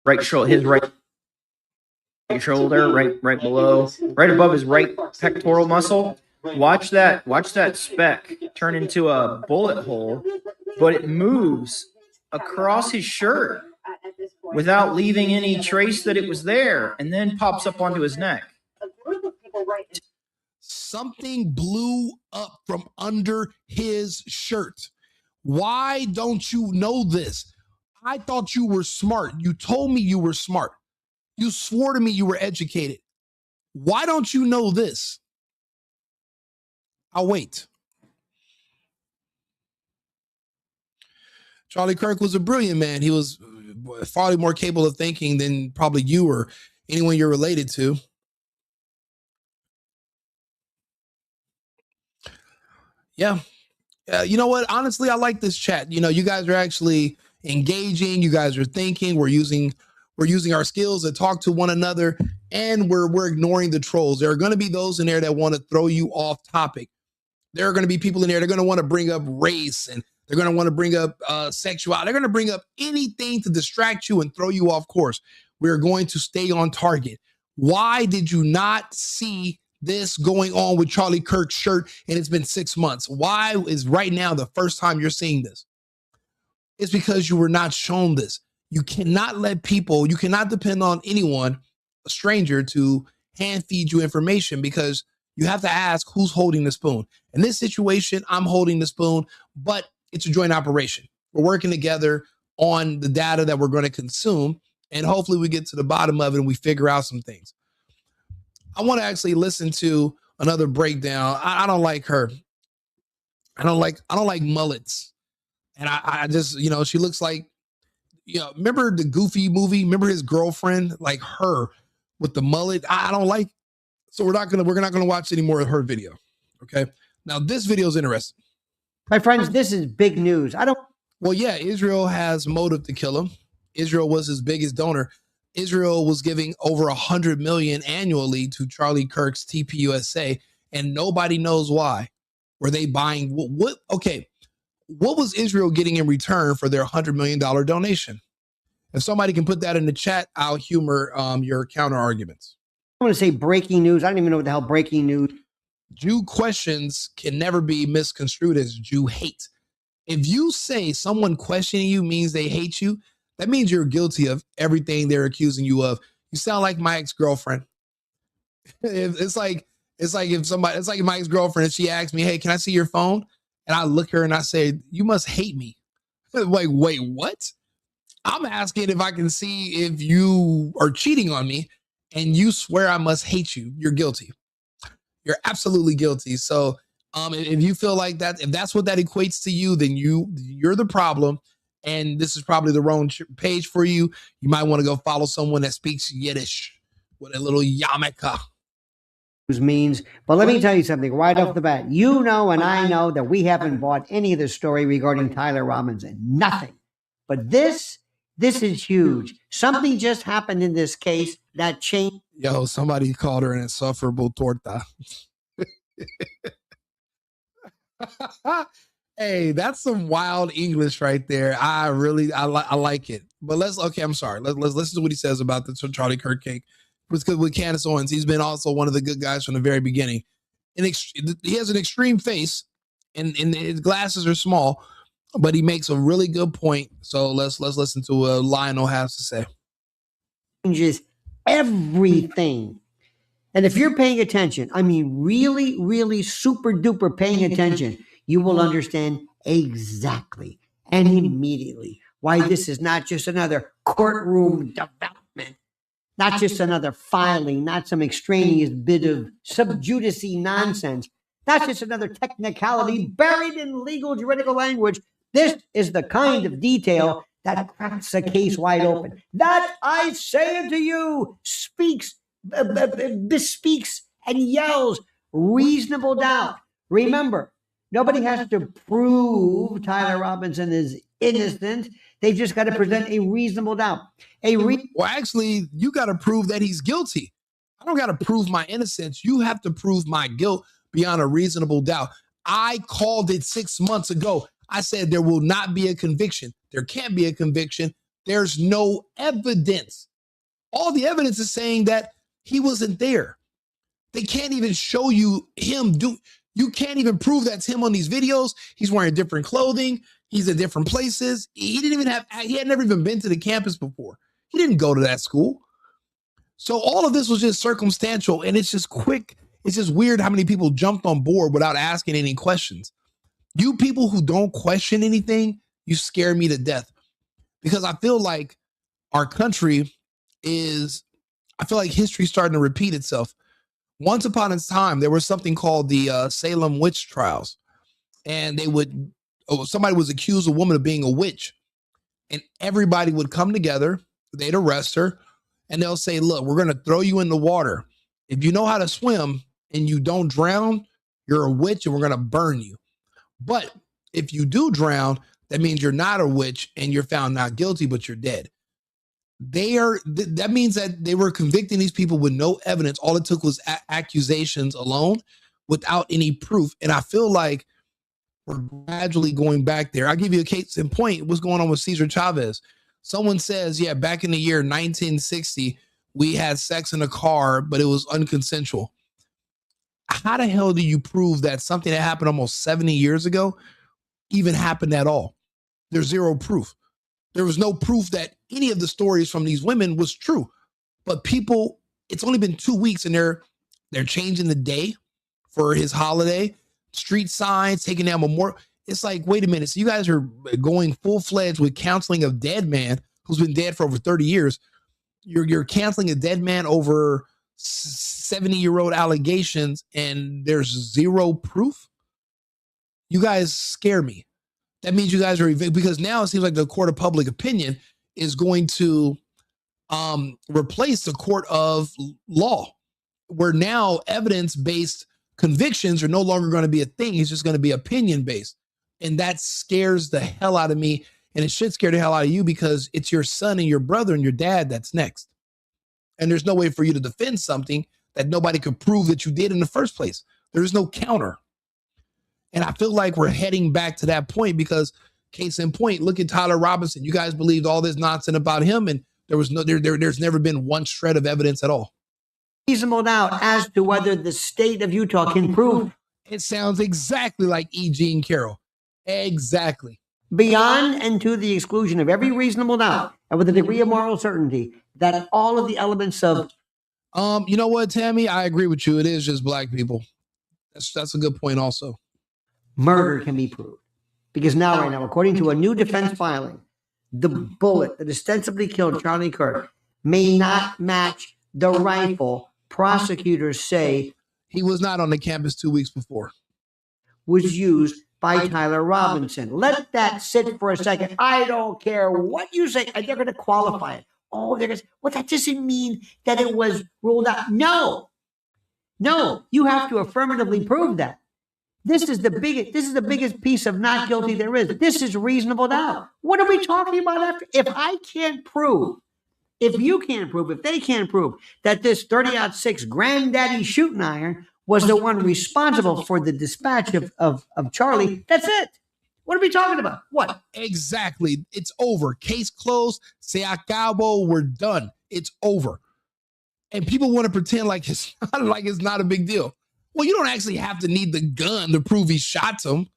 S7: Right shoulder, his right shoulder, right below, right above his right pectoral muscle. Watch that speck turn into a bullet hole, but it moves across his shirt without leaving any trace that it was there, and then pops up onto his neck.
S1: Something blew up from under his shirt. Why don't you know this? I thought you were smart. You told me you were smart. You swore to me you were educated. Why don't you know this? I'll wait. Charlie Kirk was a brilliant man. He was far more capable of thinking than probably you or anyone you're related to. Yeah. You know what? Honestly, I like this chat. You know, you guys are actually engaging. You guys are thinking. We're using our skills to talk to one another, and we're ignoring the trolls. There are going to be those in there that want to throw you off topic. There are going to be people in there that are going to want to bring up race, and they're going to want to bring up sexuality. They're going to bring up anything to distract you and throw you off course. We're going to stay on target. Why did you not see this going on with Charlie Kirk's shirt and it's been 6 months? Why is right now the first time you're seeing this? It's because you were not shown this. You cannot let people, you cannot depend on anyone, a stranger, to hand feed you information, because you have to ask who's holding the spoon. In this situation, I'm holding the spoon, but it's a joint operation. We're working together on the data that we're going to consume, and hopefully we get to the bottom of it and we figure out some things. I want to actually listen to another breakdown. I don't like her. I don't like mullets. And I just, she looks like, remember the Goofy movie? Remember his girlfriend, like her with the mullet? I don't like. So we're not gonna watch any more of her video. Okay. Now this video is interesting.
S6: My friends, this is big news.
S1: Well, yeah, Israel has motive to kill him. Israel was his biggest donor. Israel was giving over $100 million annually to Charlie Kirk's TPUSA, and nobody knows why. Were they buying what? Okay. What was Israel getting in return for their $100 million donation? If somebody can put that in the chat, I'll humor your counter arguments.
S6: I want to say breaking news. I don't even know what the hell breaking news.
S1: Jew questions can never be misconstrued as Jew hate. If you say someone questioning you means they hate you, that means you're guilty of everything they're accusing you of. You sound like my ex-girlfriend. It's like my ex-girlfriend, and she asks me, "Hey, can I see your phone?" And I look at her and I say, "You must hate me." Like, wait, what? I'm asking if I can see if you are cheating on me, and you swear I must hate you. You're guilty. You're absolutely guilty. So if you feel like that, if that's what that equates to you, then you're the problem. And this is probably the wrong page for you. You might want to go follow someone that speaks Yiddish with a little yarmulke.
S6: Means, but let me tell you something right off the bat. You know, and I know that we haven't bought any of the story regarding Tyler Robinson. Nothing. But this is huge. Something just happened in this case that changed.
S1: Yo, somebody called her an insufferable torta. Hey, that's some wild English right there. I like it. But I'm sorry. Let's listen to what he says about the Charlie Kirk cake. With Candace Owens, he's been also one of the good guys from the very beginning. And he has an extreme face, and his glasses are small, but he makes a really good point. So let's listen to what Lionel has to say.
S6: Changes everything. And if you're paying attention, I mean, really, really super duper paying attention, you will understand exactly and immediately why this is not just another courtroom development. Not just another filing, not some extraneous bit of sub judice nonsense. Not just another technicality buried in legal juridical language. This is the kind of detail that cracks a case wide open. That, I say unto you, bespeaks and yells reasonable doubt. Remember, nobody has to prove Tyler Robinson is innocent. They've just got to present a reasonable doubt.
S1: Well, actually, you got to prove that he's guilty. I don't got to prove my innocence. You have to prove my guilt beyond a reasonable doubt. I called it 6 months ago. I said there will not be a conviction. There can't be a conviction. There's no evidence. All the evidence is saying that he wasn't there. They can't even show you him you can't even prove that's him on these videos. He's wearing different clothing. He's in different places. He had never even been to the campus before. He didn't go to that school. So all of this was just circumstantial, and it's just quick. It's just weird how many people jumped on board without asking any questions. You people who don't question anything, you scare me to death, because I feel like our country I feel like history's starting to repeat itself. Once upon a time, there was something called the Salem witch trials, and somebody was accused of a woman of being a witch, and everybody would come together. They'd arrest her, and they'll say, "Look, we're going to throw you in the water. If you know how to swim and you don't drown, you're a witch, and we're going to burn you. But if you do drown, that means you're not a witch, and you're found not guilty, but you're dead." That means that they were convicting these people with no evidence. All it took was accusations alone, without any proof. And I feel like we're gradually going back there. I'll give you a case in point. What's going on with Cesar Chavez? Someone says, yeah, back in the year 1960, we had sex in a car, but it was unconsensual. how the hell do you prove that something that happened almost 70 years ago even happened at all? There's zero proof. There was no proof that any of the stories from these women was true. But people, it's only been 2 weeks and they're changing the day for his holiday, street signs, taking down memorial. It's like, wait a minute. So you guys are going full-fledged with counseling a dead man who's been dead for over 30 years. You're canceling a dead man over 70-year-old allegations and there's zero proof. You guys scare me. That means you guys are, because now it seems like the court of public opinion is going to replace the court of law, where now evidence-based convictions are no longer going to be a thing. It's just going to be opinion-based. And that scares the hell out of me. And it should scare the hell out of you, because it's your son and your brother and your dad that's next. And there's no way for you to defend something that nobody could prove that you did in the first place. There is no counter. And I feel like we're heading back to that point, because case in point, look at Tyler Robinson. You guys believed all this nonsense about him, and there's never been one shred of evidence at all.
S6: Reasonable doubt as to whether the state of Utah can prove.
S1: It sounds exactly like E. Jean Carroll. Exactly.
S6: Beyond and to the exclusion of every reasonable doubt, and with a degree of moral certainty, that all of the elements of
S1: you know what, Tammy? I agree with you. It is just black people. That's a good point also.
S6: Murder can be proved. Because now, right now, according to a new defense filing, the bullet that ostensibly killed Charlie Kirk may not match the rifle prosecutors say
S1: he was not on the campus 2 weeks before.
S6: Was used by Tyler Robinson. Let that sit for a second. I don't care what you say. They're going to qualify it. Oh, they're going to, well, that doesn't mean that it was ruled out. No, you have to affirmatively prove that. This is the biggest piece of not guilty there is. This is reasonable doubt. What are we talking about after? If I can't prove, if you can't prove, if they can't prove that this 30-06 granddaddy shooting iron was the one responsible for the dispatch of Charlie, that's it. What are we talking about? What?
S1: Exactly. It's over. Case closed. Se acabó. We're done. It's over. And people want to pretend like it's not a big deal. Well, you don't actually have to need the gun to prove he shot him.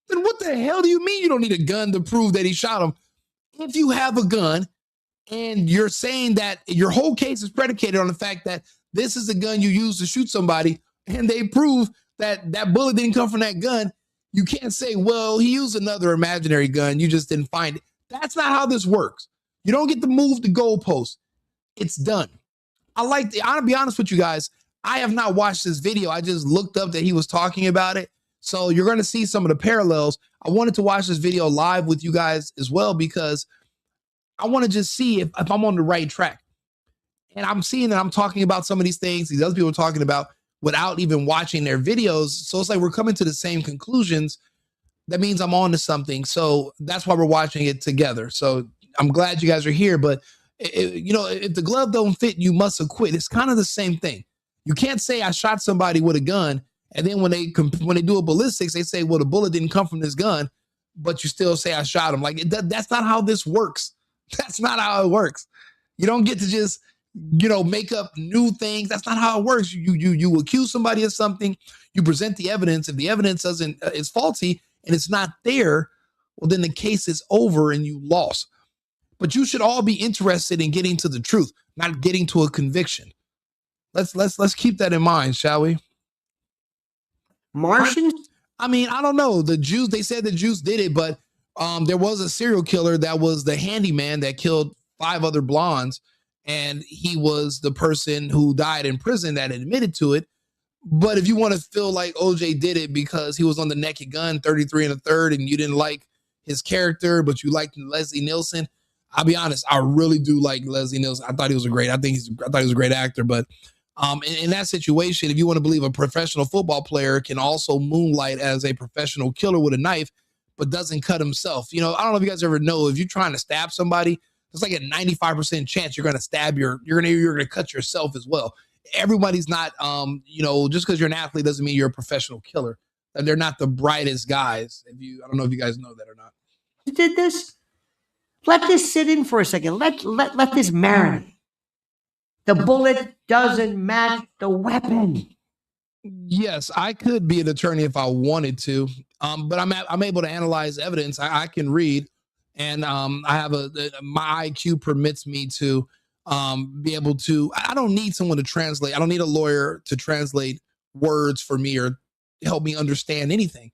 S1: Then what the hell do you mean you don't need a gun to prove that he shot him? If you have a gun and you're saying that your whole case is predicated on the fact that this is the gun you used to shoot somebody, and they prove that that bullet didn't come from that gun, you can't say, well, he used another imaginary gun. You just didn't find it. That's not how this works. You don't get to move the goalpost. It's done. I'll be honest with you guys. I have not watched this video. I just looked up that he was talking about it. So you're going to see some of the parallels. I wanted to watch this video live with you guys as well, because I want to just see if I'm on the right track. And I'm seeing that I'm talking about some of these things these other people are talking about without even watching their videos. So it's like we're coming to the same conclusions. That means I'm on to something. So that's why we're watching it together. So I'm glad you guys are here. But, if the glove don't fit, you must acquit. It's kind of the same thing. You can't say I shot somebody with a gun, and then when they do a ballistics, they say, well, the bullet didn't come from this gun, but you still say I shot him. Like, that's not how this works. That's not how it works. You don't get to just, make up new things. That's not how it works. You accuse somebody of something, you present the evidence. If the evidence is faulty and it's not there, well, then the case is over and you lost. But you should all be interested in getting to the truth, not getting to a conviction. Let's keep that in mind, shall we?
S6: Martians?
S1: I mean, I don't know. The Jews, they said the Jews did it, but there was a serial killer that was the handyman that killed 5 other blondes, and he was the person who died in prison that admitted to it. But if you want to feel like OJ did it because he was on the Naked Gun 33 1/3 and you didn't like his character, but you liked Leslie Nielsen, I'll be honest, I really do like Leslie Nielsen. I thought he was I thought he was a great actor, but in that situation, if you want to believe a professional football player can also moonlight as a professional killer with a knife, but doesn't cut himself. I don't know if you guys ever know, if you're trying to stab somebody, there's like a 95% chance you're going to stab you're going to cut yourself as well. Everybody's not, just because you're an athlete doesn't mean you're a professional killer. And they're not the brightest guys. I don't know if you guys know that or not.
S6: Did this? Let this sit in for a second. Let this marinate. The bullet doesn't match the weapon.
S1: Yes, I could be an attorney if I wanted to, but I'm able to analyze evidence. I can read, and I have my IQ permits me to be able to. I don't need someone to translate. I don't need a lawyer to translate words for me or help me understand anything.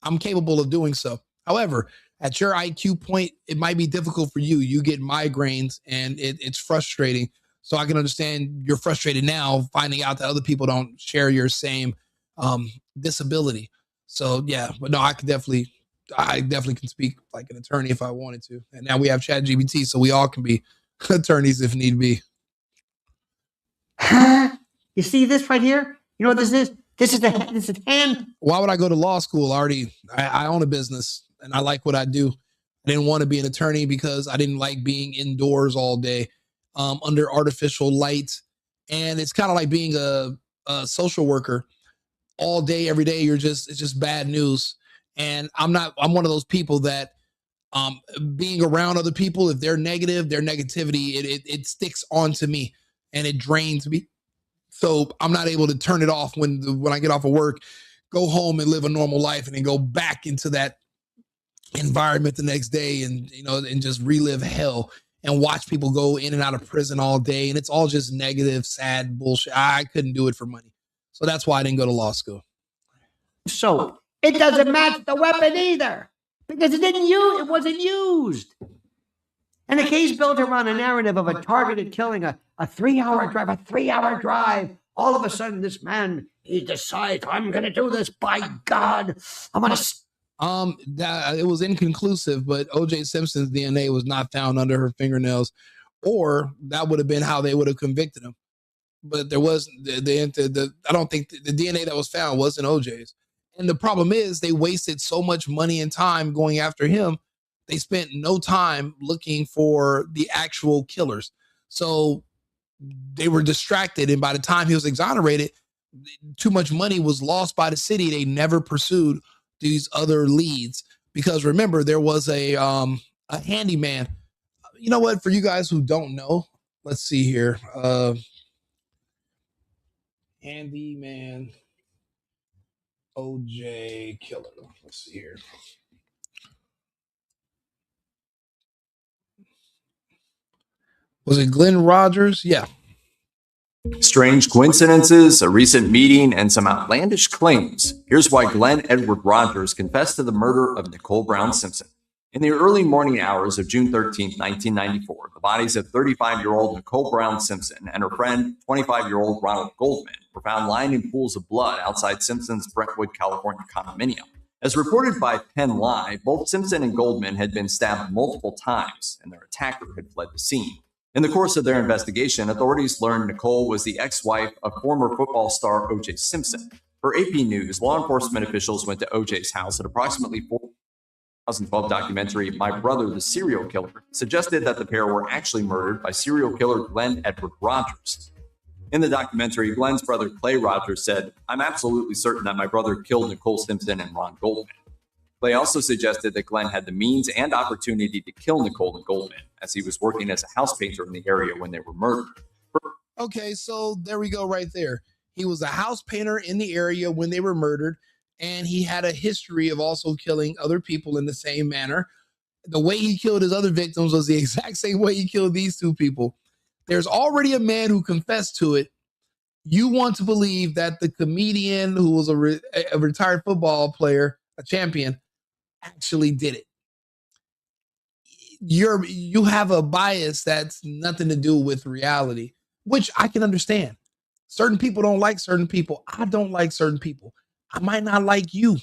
S1: I'm capable of doing so. However, at your IQ point, it might be difficult for you. You get migraines, and it's frustrating. So I can understand you're frustrated now, finding out that other people don't share your same disability. So yeah, but no, I definitely can speak like an attorney if I wanted to. And now we have Chat GBT, so we all can be attorneys if need be.
S6: You see this right here? You know what this is? This is a hand.
S1: Why would I go to law school? I own a business and I like what I do. I didn't want to be an attorney because I didn't like being indoors all day under artificial light. And it's kind of like being a social worker all day, every day. It's just bad news. And I'm one of those people that being around other people, if they're negative, their negativity, it sticks onto me and it drains me. So I'm not able to turn it off when I get off of work, go home and live a normal life, and then go back into that environment the next day, and and just relive hell and watch people go in and out of prison all day, and it's all just negative, sad bullshit. I couldn't do it for money, so that's why I didn't go to law school.
S6: So it doesn't match the weapon either because it wasn't used. And the case built around a narrative of a targeted killing, a 3-hour drive. All of a sudden, this man, he decides, I'm going to do this. By God, I'm going to.
S1: It was inconclusive, but O.J. Simpson's DNA was not found under her fingernails, or that would have been how they would have convicted him. But there was I don't think the DNA that was found wasn't O.J.'s. And the problem is they wasted so much money and time going after him. They spent no time looking for the actual killers. So they were distracted. And by the time he was exonerated, too much money was lost by the city. They never pursued these other leads because remember, there was a handyman. You know what? For you guys who don't know, let's see here. Handyman OJ killer. Let's see here. Was it Glenn Rogers? Yeah.
S8: Strange coincidences, a recent meeting, and some outlandish claims. Here's why Glenn Edward Rogers confessed to the murder of Nicole Brown Simpson. In the early morning hours of June 13, 1994, the bodies of 35-year-old Nicole Brown Simpson and her friend, 25-year-old Ronald Goldman, were found lying in pools of blood outside Simpson's Brentwood, California condominium. As reported by Penn Live, both Simpson and Goldman had been stabbed multiple times, and their attacker had fled the scene. In the course of their investigation, authorities learned Nicole was the ex-wife of former football star O.J. Simpson. Per AP News, law enforcement officials went to O.J.'s house at approximately 2012 documentary My Brother, the Serial Killer suggested that the pair were actually murdered by serial killer Glenn Edward Rogers. In the documentary, Glenn's brother Clay Rogers said, "I'm absolutely certain that my brother killed Nicole Simpson and Ron Goldman." Clay also suggested that Glenn had the means and opportunity to kill Nicole and Goldman, as he was working as a house painter in the area when they were murdered.
S1: Okay, so there we go right there. He was a house painter in the area when they were murdered, and he had a history of also killing other people in the same manner. The way he killed his other victims was the exact same way he killed these two people. There's already a man who confessed to it. You want to believe that the comedian who was a retired football player, a champion, actually did it. You have a bias that's nothing to do with reality, which I can understand. Certain people don't like certain people. I don't like certain people. I might not like you.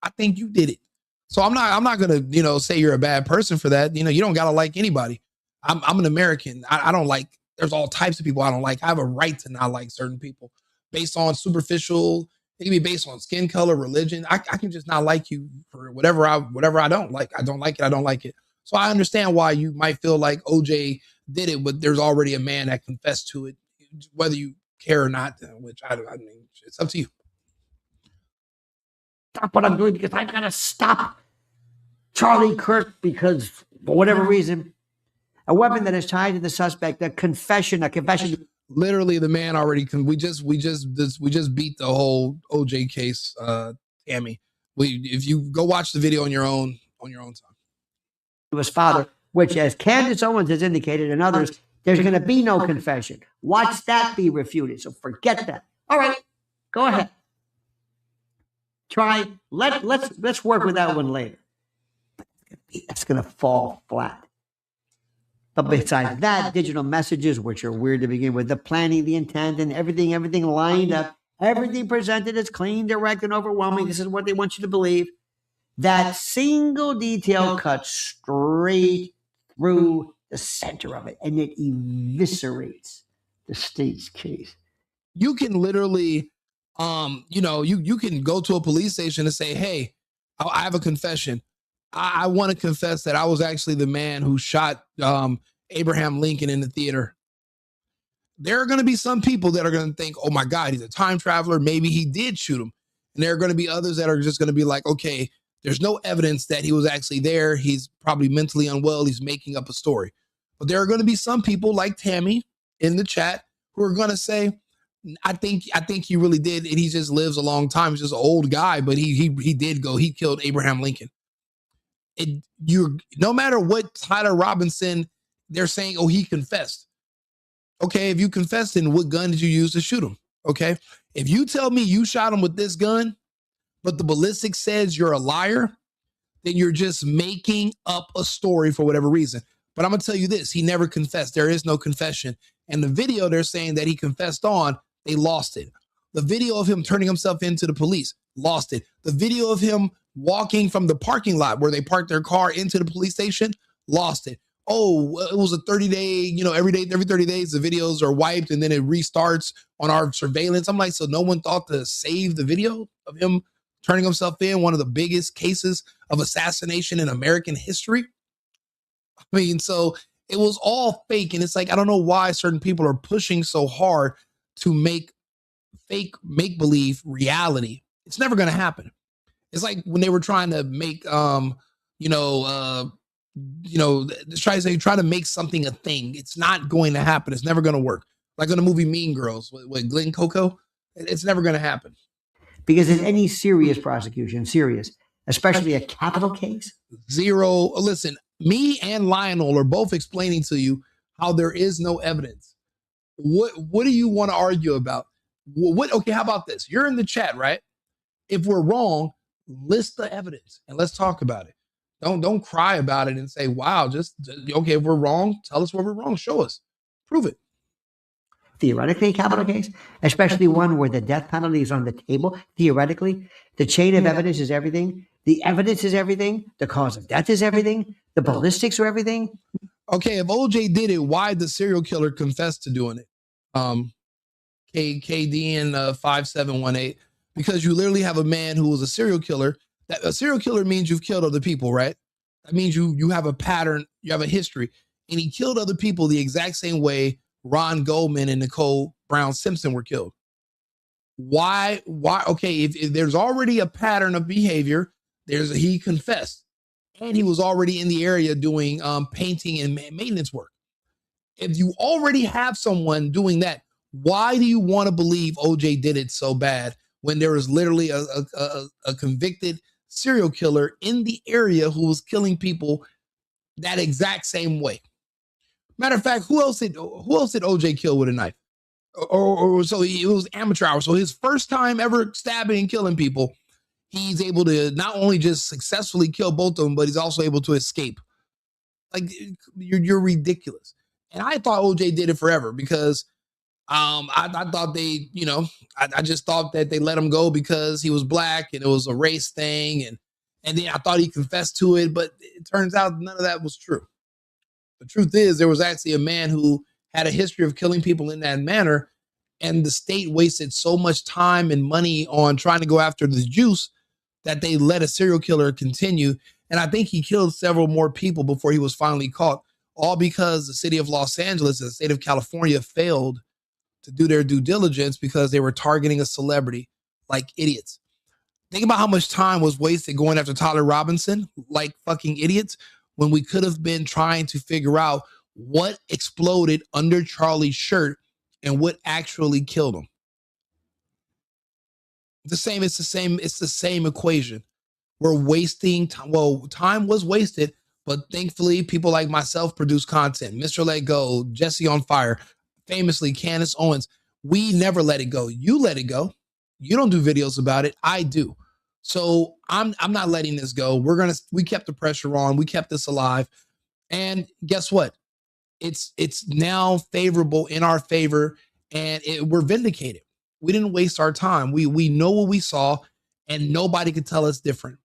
S1: I think you did it. So I'm not gonna, say you're a bad person for that. You don't gotta like anybody. I'm an American. I don't like, there's all types of people I don't like. I have a right to not like certain people based on superficial. It can be based on skin color, religion. I can just not like you for whatever I don't like. I don't like it. I don't like it. So I understand why you might feel like OJ did it, but there's already a man that confessed to it, whether you care or not, which I mean, it's up to you.
S6: Stop what I'm doing because I've got to stop Charlie Kirk because, for whatever reason, a weapon that is tied to the suspect, a confession.
S1: Literally, the man already. We just beat the whole OJ case, Tammy. If you go watch the video on your own time.
S6: To his father, which, as Candace Owens has indicated and others, there's going to be no confession. Watch that be refuted. So forget that. All right, go ahead. Try. Let's work with that one later. That's going to fall flat. But besides that, digital messages, which are weird to begin with, the planning, the intent, and everything lined up, everything presented as clean, direct, and overwhelming. This is what they want you to believe. That single detail cuts straight through the center of it, and it eviscerates the state's case.
S1: You can literally, you can go to a police station and say, hey, I have a confession. I want to confess that I was actually the man who shot Abraham Lincoln in the theater. There are going to be some people that are going to think, oh my God, he's a time traveler. Maybe he did shoot him. And there are going to be others that are just going to be like, okay, there's no evidence that he was actually there. He's probably mentally unwell. He's making up a story. But there are going to be some people like Tammy in the chat who are going to say, I think he really did. And he just lives a long time. He's just an old guy, but he killed Abraham Lincoln. No matter what Tyler Robinson, they're saying, oh, he confessed. Okay, if you confessed, then what gun did you use to shoot him? Okay, if you tell me you shot him with this gun, but the ballistics says you're a liar, then you're just making up a story for whatever reason. But I'm gonna tell you this, he never confessed. There is no confession. And the video they're saying that he confessed on, they lost it. The video of him turning himself into the police, lost it. The video of him walking from the parking lot where they parked their car into the police station, lost it. Oh, it was a 30-day, every 30 days, the videos are wiped and then it restarts on our surveillance. I'm like, so no one thought to save the video of him turning himself in, one of the biggest cases of assassination in American history? I mean, so it was all fake. And it's like, I don't know why certain people are pushing so hard to make fake make-believe reality. It's never going to happen. It's like when they were trying to make, try to make something a thing. It's not going to happen. It's never going to work. Like in the movie Mean Girls with Glenn Coco, it's never going to happen.
S6: Because in any serious prosecution, especially a capital case,
S1: zero. Listen, me and Lionel are both explaining to you how there is no evidence. What do you want to argue about? Okay, how about this? You're in the chat, right? If we're wrong, list the evidence and let's talk about it. Don't cry about it and say, wow, just okay, if we're wrong, tell us where we're wrong. Show us. Prove it.
S6: Theoretically, a capital case, especially one where the death penalty is on the table, theoretically, the chain of evidence is everything. The evidence is everything. The cause of death is everything. The ballistics are everything.
S1: Okay, if OJ did it, why the serial killer confessed to doing it? KDN 5718. Because you literally have a man who was a serial killer. That a serial killer means you've killed other people, right? That means you have a pattern, you have a history. And he killed other people the exact same way Ron Goldman and Nicole Brown Simpson were killed. Why? Okay, if there's already a pattern of behavior, he confessed. And he was already in the area doing painting and maintenance work. If you already have someone doing that, why do you want to believe OJ did it so bad when there was literally a convicted serial killer in the area who was killing people that exact same way? Matter of fact, who else did OJ kill with a knife? Or so it was amateur hour. So his first time ever stabbing and killing people, he's able to not only just successfully kill both of them, but he's also able to escape. Like, you're ridiculous. And I thought OJ did it forever because I thought they, I just thought that they let him go because he was black and it was a race thing. And then I thought he confessed to it, but it turns out none of that was true. The truth is there was actually a man who had a history of killing people in that manner. And the state wasted so much time and money on trying to go after the juice that they let a serial killer continue. And I think he killed several more people before he was finally caught, all because the city of Los Angeles and the state of California failed to do their due diligence because they were targeting a celebrity like idiots. Think about how much time was wasted going after Tyler Robinson like fucking idiots when we could have been trying to figure out what exploded under Charlie's shirt and what actually killed him. It's the same equation. We're wasting time. Well, time was wasted, but thankfully people like myself produce content. Mr. Let Go, Jesse on Fire, famously Candace Owens. We never let it go. You let it go. You don't do videos about it. I do. So I'm not letting this go. We kept the pressure on. We kept this alive. And guess what? It's now favorable in our favor, and we're vindicated. We didn't waste our time. We know what we saw, and nobody could tell us different.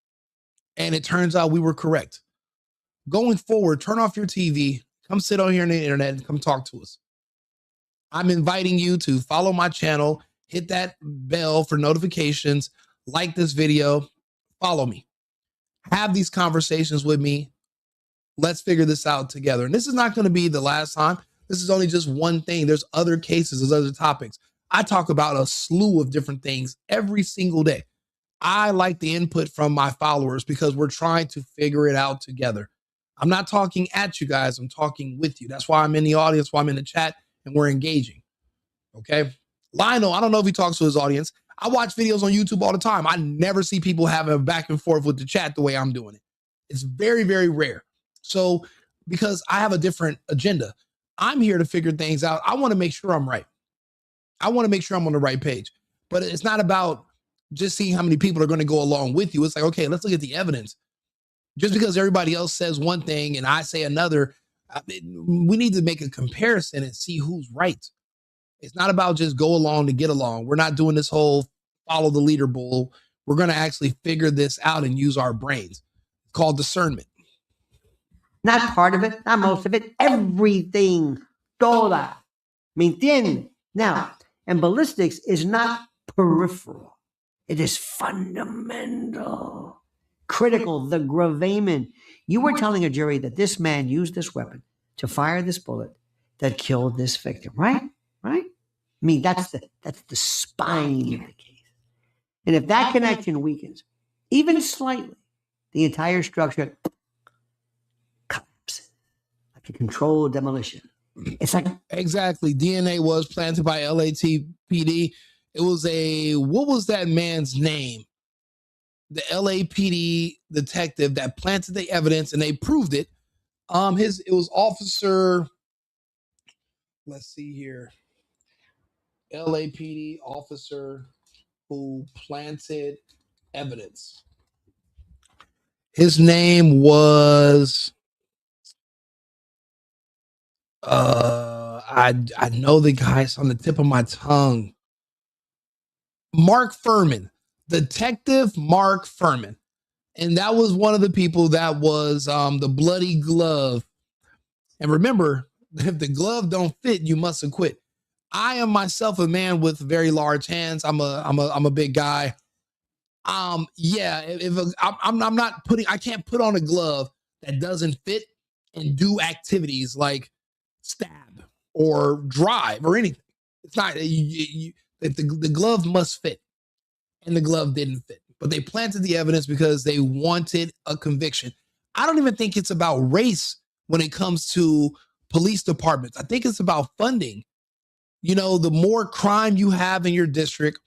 S1: And it turns out we were correct. Going forward, turn off your TV, come sit on here on the internet and come talk to us. I'm inviting you to follow my channel, hit that bell for notifications, like this video, follow me. Have these conversations with me. Let's figure this out together. And this is not going to be the last time. This is only just one thing. There's other cases, there's other topics. I talk about a slew of different things every single day. I like the input from my followers because we're trying to figure it out together. I'm not talking at you guys. I'm talking with you. That's why I'm in the audience, why I'm in the chat, and we're engaging. Okay. Lionel, I don't know if he talks to his audience. I watch videos on YouTube all the time. I never see people having a back and forth with the chat the way I'm doing it. It's very, very rare. So because I have a different agenda, I'm here to figure things out. I want to make sure I'm right. I want to make sure I'm on the right page. But it's not about just seeing how many people are going to go along with you. It's like, okay, let's look at the evidence. Just because everybody else says one thing and I say another, we need to make a comparison and see who's right. It's not about just go along to get along. We're not doing this whole follow the leader bull. We're going to actually figure this out and use our brains. It's called discernment.
S6: Not part of it, not most of it, everything. Toda. ¿Me entienden? Now, and ballistics is not peripheral. It is fundamental, critical, the gravamen. You were telling a jury that this man used this weapon to fire this bullet that killed this victim, right? Right? I mean, that's the spine of the case. And if that connection weakens, even slightly, the entire structure collapses like a controlled demolition. It's like
S1: exactly. DNA was planted by LAPD. It was what was that man's name? The LAPD detective that planted the evidence and they proved it. It was officer. Let's see here. LAPD officer who planted evidence. His name was I know the guy's on the tip of my tongue. Mark Furman, Detective Mark Furman. And that was one of the people that was the bloody glove. And remember, if the glove don't fit, you must acquit. I am myself a man with very large hands. I'm a big guy. Yeah, I'm not putting, I can't put on a glove that doesn't fit and do activities like stab or drive or anything. It's not, the glove must fit, and the glove didn't fit. But they planted the evidence because they wanted a conviction. I don't even think it's about race when it comes to police departments. I think it's about funding. You know, the more crime you have in your district,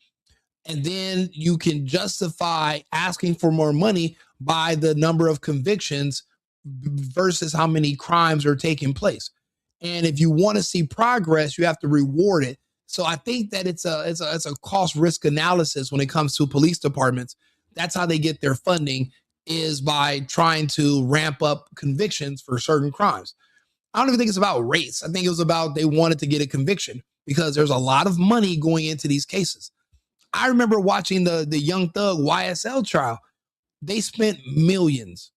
S1: and then you can justify asking for more money by the number of convictions versus how many crimes are taking place. And if you want to see progress, you have to reward it. So I think that it's a cost risk analysis when it comes to police departments. That's how they get their funding, is by trying to ramp up convictions for certain crimes. I don't even think it's about race. I think it was about they wanted to get a conviction because there's a lot of money going into these cases. I remember watching the Young Thug YSL trial. They spent millions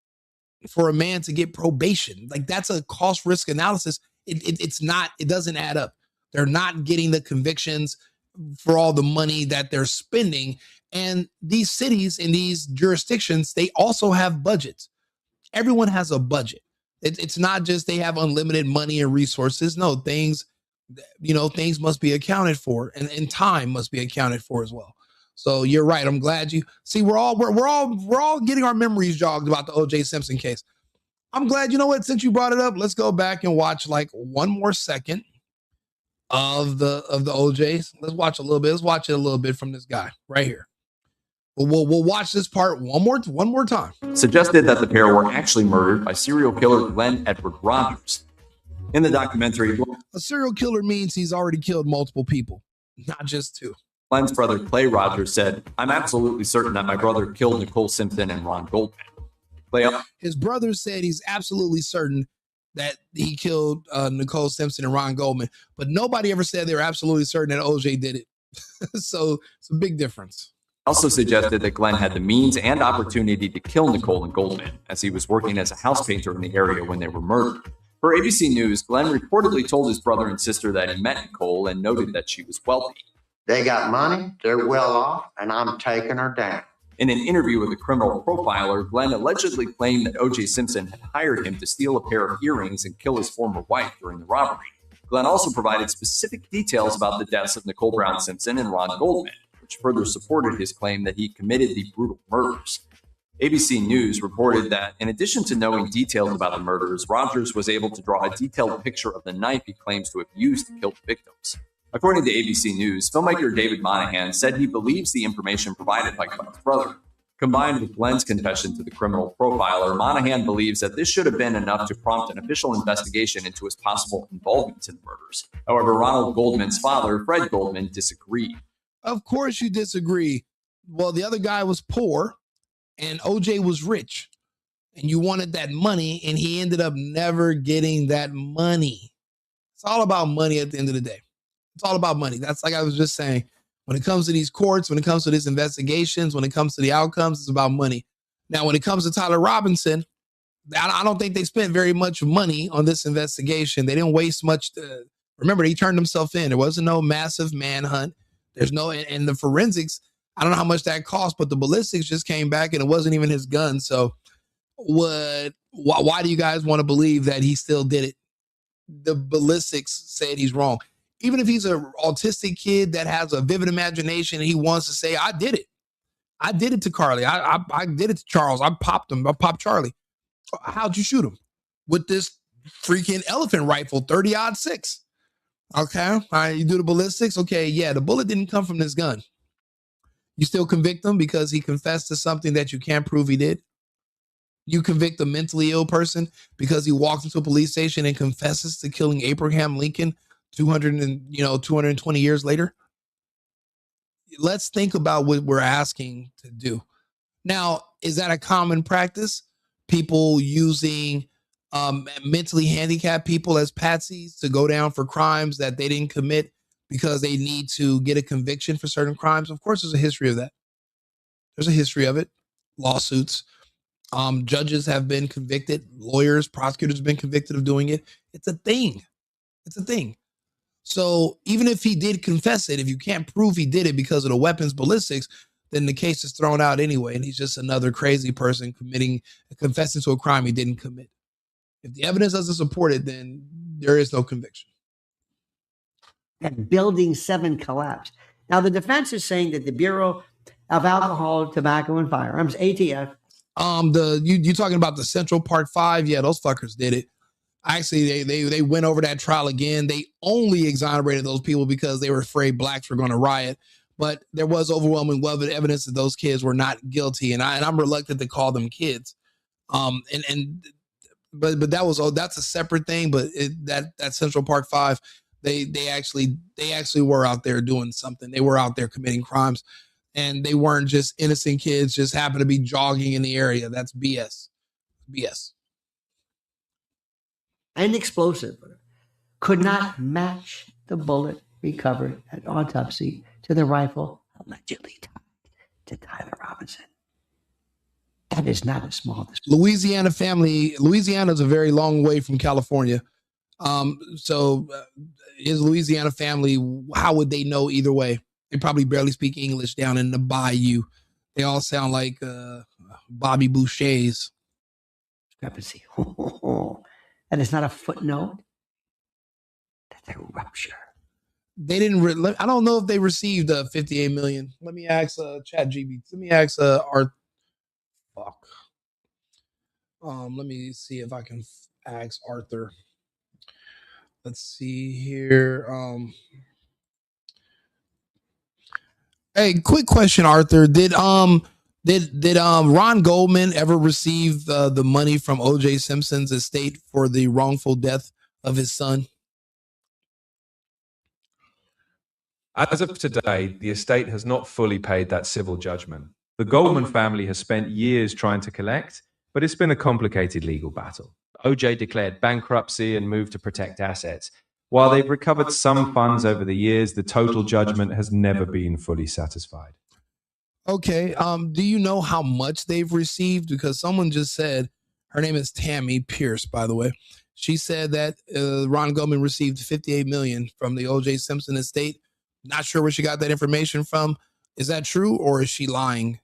S1: for a man to get probation. Like, that's a cost risk analysis. It doesn't add up. They're not getting the convictions for all the money that they're spending. And these cities in these jurisdictions, they also have budgets. Everyone has a budget. It's not just they have unlimited money and resources. No, things must be accounted for, and time must be accounted for as well. So you're right. I'm glad you see. We're all getting our memories jogged about the O.J. Simpson case. I'm glad. You know what? Since you brought it up, let's go back and watch like one more second of the OJs. Let's watch a little bit. Let's watch it a little bit from this guy right here. We'll watch this part one more time.
S8: Suggested that the pair were actually murdered by serial killer Glenn Edward Rogers. In the documentary,
S1: A serial killer means he's already killed multiple people, not just two.
S8: Glenn's brother Clay Rogers said, "I'm absolutely certain that my brother killed Nicole Simpson and Ron Goldman."
S1: His brother said he's absolutely certain that he killed Nicole Simpson and Ron Goldman, but nobody ever said they were absolutely certain that OJ did it. So it's a big difference.
S8: Also suggested that Glenn had the means and opportunity to kill Nicole and Goldman, as he was working as a house painter in the area when they were murdered. For ABC News, Glenn reportedly told his brother and sister that he met Nicole and noted that she was wealthy.
S9: They got money, they're well off, and I'm taking her down.
S8: In an interview with a criminal profiler, Glenn allegedly claimed that O.J. Simpson had hired him to steal a pair of earrings and kill his former wife during the robbery. Glenn also provided specific details about the deaths of Nicole Brown Simpson and Ron Goldman, which further supported his claim that he committed the brutal murders. ABC News reported that, in addition to knowing details about the murders, Rogers was able to draw a detailed picture of the knife he claims to have used to kill the victims. According to ABC News, filmmaker David Monahan said he believes the information provided by Glenn's brother. Combined with Glenn's confession to the criminal profiler, Monahan believes that this should have been enough to prompt an official investigation into his possible involvement in the murders. However, Ronald Goldman's father, Fred Goldman, disagreed.
S1: Of course you disagree. Well, the other guy was poor and OJ was rich, and you wanted that money, and he ended up never getting that money. It's all about money at the end of the day. It's all about money. That's like I was just saying. When it comes to these courts, when it comes to these investigations, when it comes to the outcomes, it's about money. Now, when it comes to Tyler Robinson, I don't think they spent very much money on this investigation. They didn't waste much. Remember, he turned himself in. There wasn't no massive manhunt. There's no, and the forensics, I don't know how much that cost, but the ballistics just came back and it wasn't even his gun. So why do you guys want to believe that he still did it? The ballistics said he's wrong. Even if he's an autistic kid that has a vivid imagination and he wants to say, I did it. I did it to Carly. I did it to Charles. I popped him. I popped Charlie. How'd you shoot him? With this freaking elephant rifle, 30-06. Okay. All right. You do the ballistics. Okay. Yeah. The bullet didn't come from this gun. You still convict him because he confessed to something that you can't prove he did. You convict a mentally ill person because he walks into a police station and confesses to killing Abraham Lincoln 220 years later. Let's think about what we're asking to do. Now, is that a common practice? People using mentally handicapped people as patsies to go down for crimes that they didn't commit because they need to get a conviction for certain crimes? Of course, there's a history of that. There's a history of it. Lawsuits. Judges have been convicted. Lawyers, prosecutors have been convicted of doing it. It's a thing. It's a thing. So even if he did confess it, if you can't prove he did it because of the weapons ballistics, then the case is thrown out anyway. And he's just another crazy person confessing to a crime he didn't commit. If the evidence doesn't support it, then there is no conviction.
S6: That Building 7 collapsed. Now, the defense is saying that the Bureau of Alcohol, Tobacco, and Firearms, ATF.
S1: You talking about the Central Park 5? Yeah, those fuckers did it. Actually, they went over that trial again. They only exonerated those people because they were afraid blacks were going to riot. But there was overwhelming evidence that those kids were not guilty, and I'm reluctant to call them kids. But that's a separate thing. But that Central Park 5, they actually were out there doing something. They were out there committing crimes, and they weren't just innocent kids just happened to be jogging in the area. That's BS. BS.
S6: An explosive could not match the bullet recovered at autopsy to the rifle allegedly tied to Tyler Robinson. That is not a small display.
S1: Louisiana is a very long way from California. So his Louisiana family, how would they know either way? They probably barely speak English down in the bayou. They all sound like Bobby Boucher's.
S6: Discrepancy. And it's not a footnote. That's a rupture.
S1: They didn't. I don't know if they received 58 million. Let me ask ChatGPT. Let me ask Art. Fuck. Let me see if I can ask Arthur. Let's see here. Hey, quick question, Arthur. Did Ron Goldman ever receive the money from O.J. Simpson's estate for the wrongful death of his son?
S10: As of today, the estate has not fully paid that civil judgment. The Goldman family has spent years trying to collect, but it's been a complicated legal battle. OJ declared bankruptcy and moved to protect assets. While they've recovered some funds over the years, the total judgment has never been fully satisfied.
S1: Okay. Do you know how much they've received? Because someone just said, her name is Tammy Pierce, by the way. She said that Ron Goldman received $58 million from the O.J. Simpson estate. Not sure where she got that information from. Is that true, or is she lying?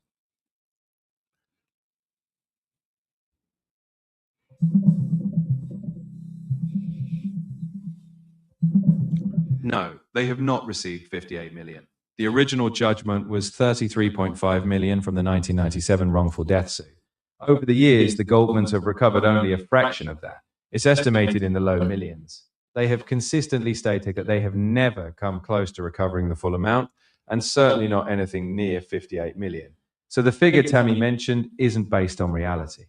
S10: No, they have not received 58 million. The original judgment was 33.5 million from the 1997 wrongful death suit. Over the years, the Goldmans have recovered only a fraction of that. It's estimated in the low millions. They have consistently stated that they have never come close to recovering the full amount, and certainly not anything near 58 million. So the figure Tammy mentioned isn't based on reality.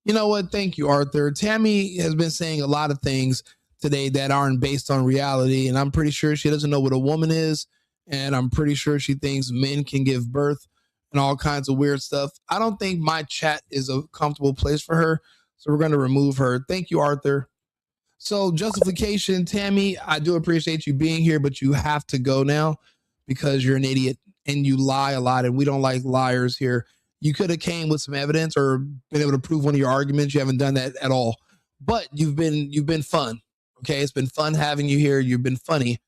S1: You know what? Thank you, Arthur. Tammy has been saying a lot of things today that aren't based on reality, and I'm pretty sure she doesn't know what a woman is, and I'm pretty sure she thinks men can give birth and all kinds of weird stuff. I don't think my chat is a comfortable place for her, so we're going to remove her. Thank you, Arthur. So justification, Tammy, I do appreciate you being here, but you have to go now because you're an idiot and you lie a lot, and we don't like liars here. You could have came with some evidence or been able to prove one of your arguments. You haven't done that at all, but you've been fun. Okay, it's been fun having you here. You've been funny,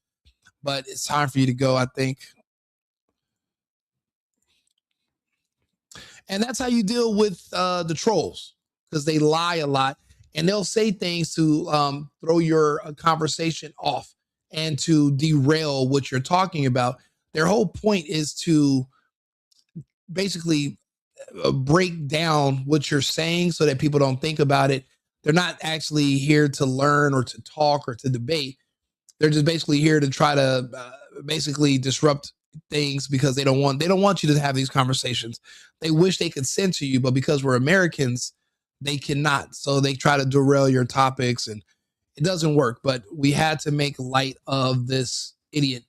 S1: but it's time for you to go, I think. And that's how you deal with the trolls, because they lie a lot and they'll say things to throw your conversation off and to derail what you're talking about. Their whole point is to basically break down what you're saying so that people don't think about it. They're not actually here to learn or to talk or to debate. They're just basically here to try to basically disrupt things because they don't want you to have these conversations. They wish they could censor you, but because we're Americans, they cannot. So they try to derail your topics and it doesn't work. But we had to make light of this idiot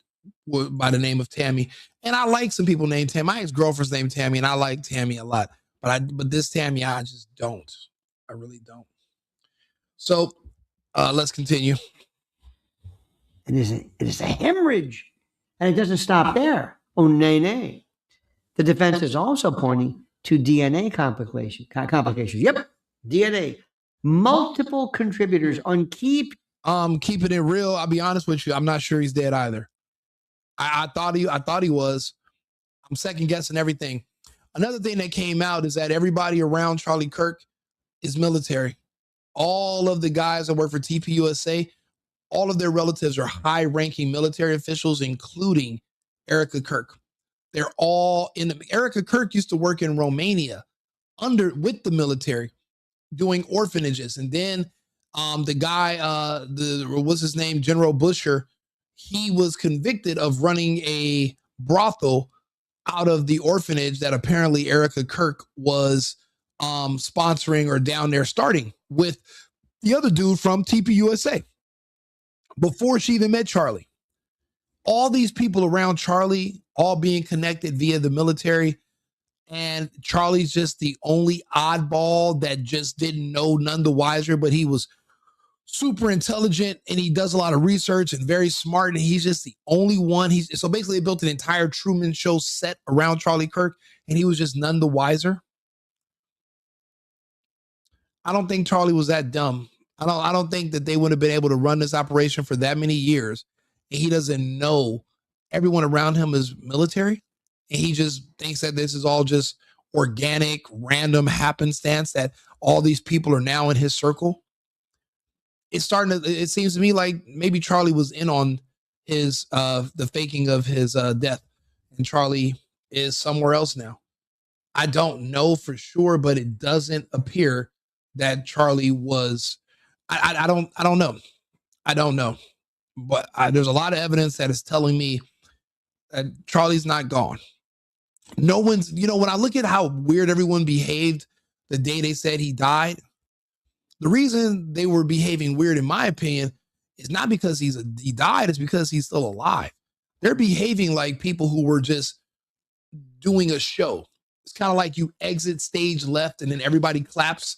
S1: by the name of Tammy. And I like some people named Tammy. My ex-girlfriend's named Tammy, and I like Tammy a lot. But this Tammy, I just don't. I really don't. So let's continue.
S6: It is a hemorrhage. And it doesn't stop there. Oh, nay. The defense is also pointing to DNA complications. Yep, DNA. Multiple contributors on keeping
S1: it real. I'll be honest with you. I'm not sure he's dead either. I thought he was. I'm second guessing everything. Another thing that came out is that everybody around Charlie Kirk is military. All of the guys that work for TPUSA, all of their relatives are high-ranking military officials, including Erica Kirk. They're all in the. Erica Kirk used to work in Romania with the military, doing orphanages, and then the guy, what's his name, General Busher, he was convicted of running a brothel out of the orphanage that apparently Erica Kirk was sponsoring or down there starting with the other dude from TPUSA before she even met Charlie. All these people around Charlie, all being connected via the military, and Charlie's just the only oddball that just didn't know none the wiser, but he was super intelligent and he does a lot of research and very smart, and he's just the only one. So basically they built an entire Truman Show set around Charlie Kirk, and he was just none the wiser. I don't think Charlie was that dumb. I don't think that they would have been able to run this operation for that many years, and he doesn't know everyone around him is military, and he just thinks that this is all just organic, random happenstance, that all these people are now in his circle. It seems to me like maybe Charlie was in on his the faking of his death, and Charlie is somewhere else now. I don't know for sure, but it doesn't appear that Charlie was. I don't know. I don't know, but there's a lot of evidence that is telling me that Charlie's not gone. No one's, when I look at how weird everyone behaved the day they said he died, the reason they were behaving weird, in my opinion, is not because he died, it's because he's still alive. They're behaving like people who were just doing a show. It's kind of like you exit stage left and then everybody claps.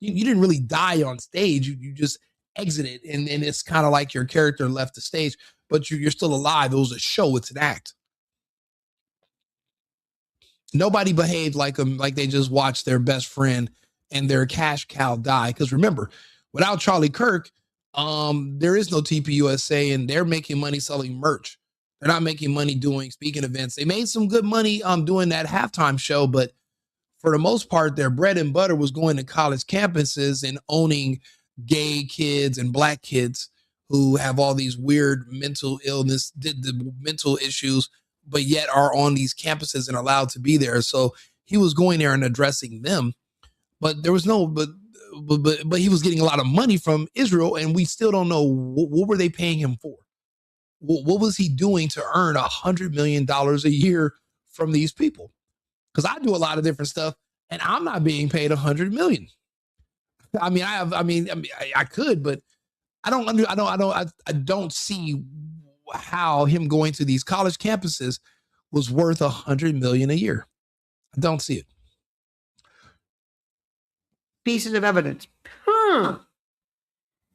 S1: You didn't really die on stage. You just exited, and it's kind of like your character left the stage, but you're still alive. It was a show. It's an act. Nobody behaved like them, like they just watched their best friend and their cash cow die. Because remember, without Charlie Kirk, there is no TPUSA, and they're making money selling merch. They're not making money doing speaking events. They made some good money doing that halftime show, but for the most part, their bread and butter was going to college campuses and owning gay kids and black kids who have all these weird mental illness, the mental issues, but yet are on these campuses and allowed to be there. So he was going there and addressing them, but there was no, but he was getting a lot of money from Israel, and we still don't know what were they paying him for. What was he doing to earn $100 million a year from these people? Because I do a lot of different stuff, and I'm not being paid $100 million. I mean, I could, but I don't see how him going to these college campuses was worth $100 million a year. I don't see it.
S6: Pieces of evidence.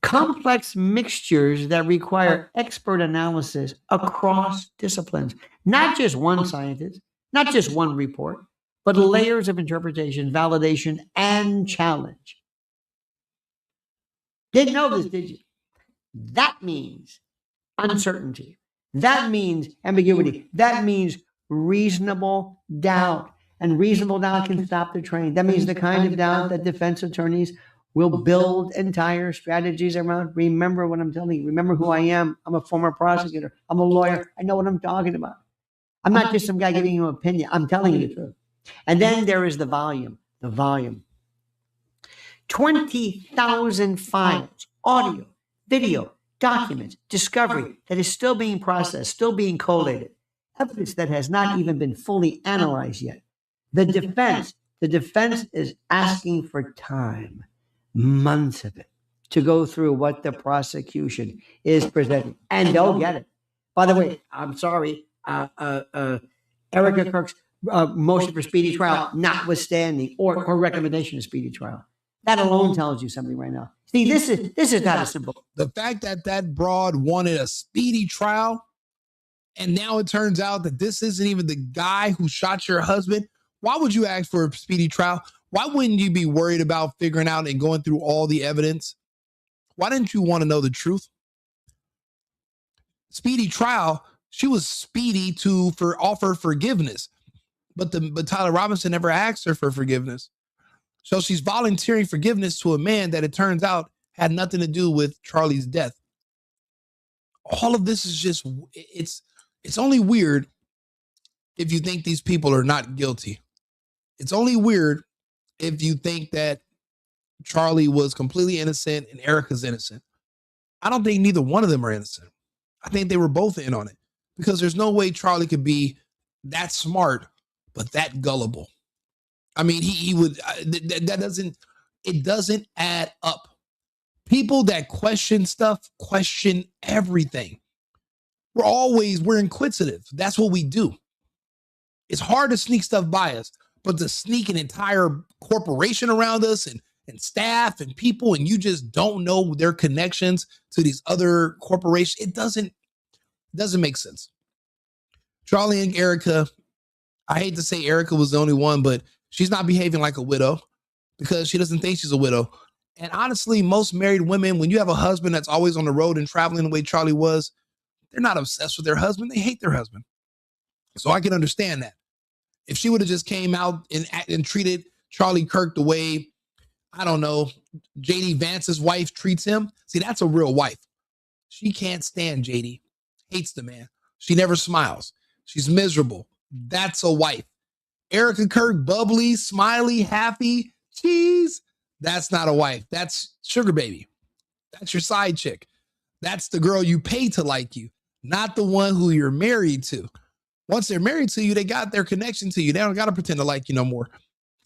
S6: Complex mixtures that require expert analysis across disciplines. Not just one scientist, not just one report, but layers of interpretation, validation, and challenge. Didn't know this, did you? That means uncertainty. That means ambiguity. That means reasonable doubt. And reasonable doubt can stop the train. That means the kind of doubt that defense attorneys will build entire strategies around. Remember what I'm telling you. Remember who I am. I'm a former prosecutor. I'm a lawyer. I know what I'm talking about. I'm not just some guy giving you an opinion. I'm telling you the truth. And then there is the volume. The volume. 20,000 files, audio, video, documents, discovery that is still being processed, still being collated. Evidence that has not even been fully analyzed yet. The defense is asking for time, months of it, to go through what the prosecution is presenting, and they'll get it. By the way, I'm sorry, Erica Kirk's motion for speedy trial, notwithstanding, or recommendation of speedy trial. That alone tells you something right now. See, this is not as simple.
S1: The fact that broad wanted a speedy trial, and now it turns out that this isn't even the guy who shot your husband. Why would you ask for a speedy trial? Why wouldn't you be worried about figuring out and going through all the evidence? Why didn't you want to know the truth? Speedy trial, she was speedy to offer forgiveness, but Tyler Robinson never asked her for forgiveness. So she's volunteering forgiveness to a man that it turns out had nothing to do with Charlie's death. All of this is just, it's only weird if you think these people are not guilty. It's only weird if you think that Charlie was completely innocent and Erica's innocent. I don't think neither one of them are innocent. I think they were both in on it, because there's no way Charlie could be that smart, but that gullible. I mean, he would, it doesn't add up. People that question stuff, question everything. We're inquisitive. That's what we do. It's hard to sneak stuff by us, but to sneak an entire corporation around us and staff and people, and you just don't know their connections to these other corporations, it doesn't make sense. Charlie and Erica, I hate to say Erica was the only one, but she's not behaving like a widow because she doesn't think she's a widow. And honestly, most married women, when you have a husband that's always on the road and traveling the way Charlie was, they're not obsessed with their husband. They hate their husband. So I can understand that. If she would have just came out and treated Charlie Kirk the way, I don't know, JD Vance's wife treats him, see, that's a real wife. She can't stand JD, hates the man. She never smiles. She's miserable. That's a wife. Erica Kirk, bubbly, smiley, happy, cheese. That's not a wife. That's sugar baby. That's your side chick. That's the girl you pay to like you, not the one who you're married to. Once they're married to you, they got their connection to you. They don't got to pretend to like you no more.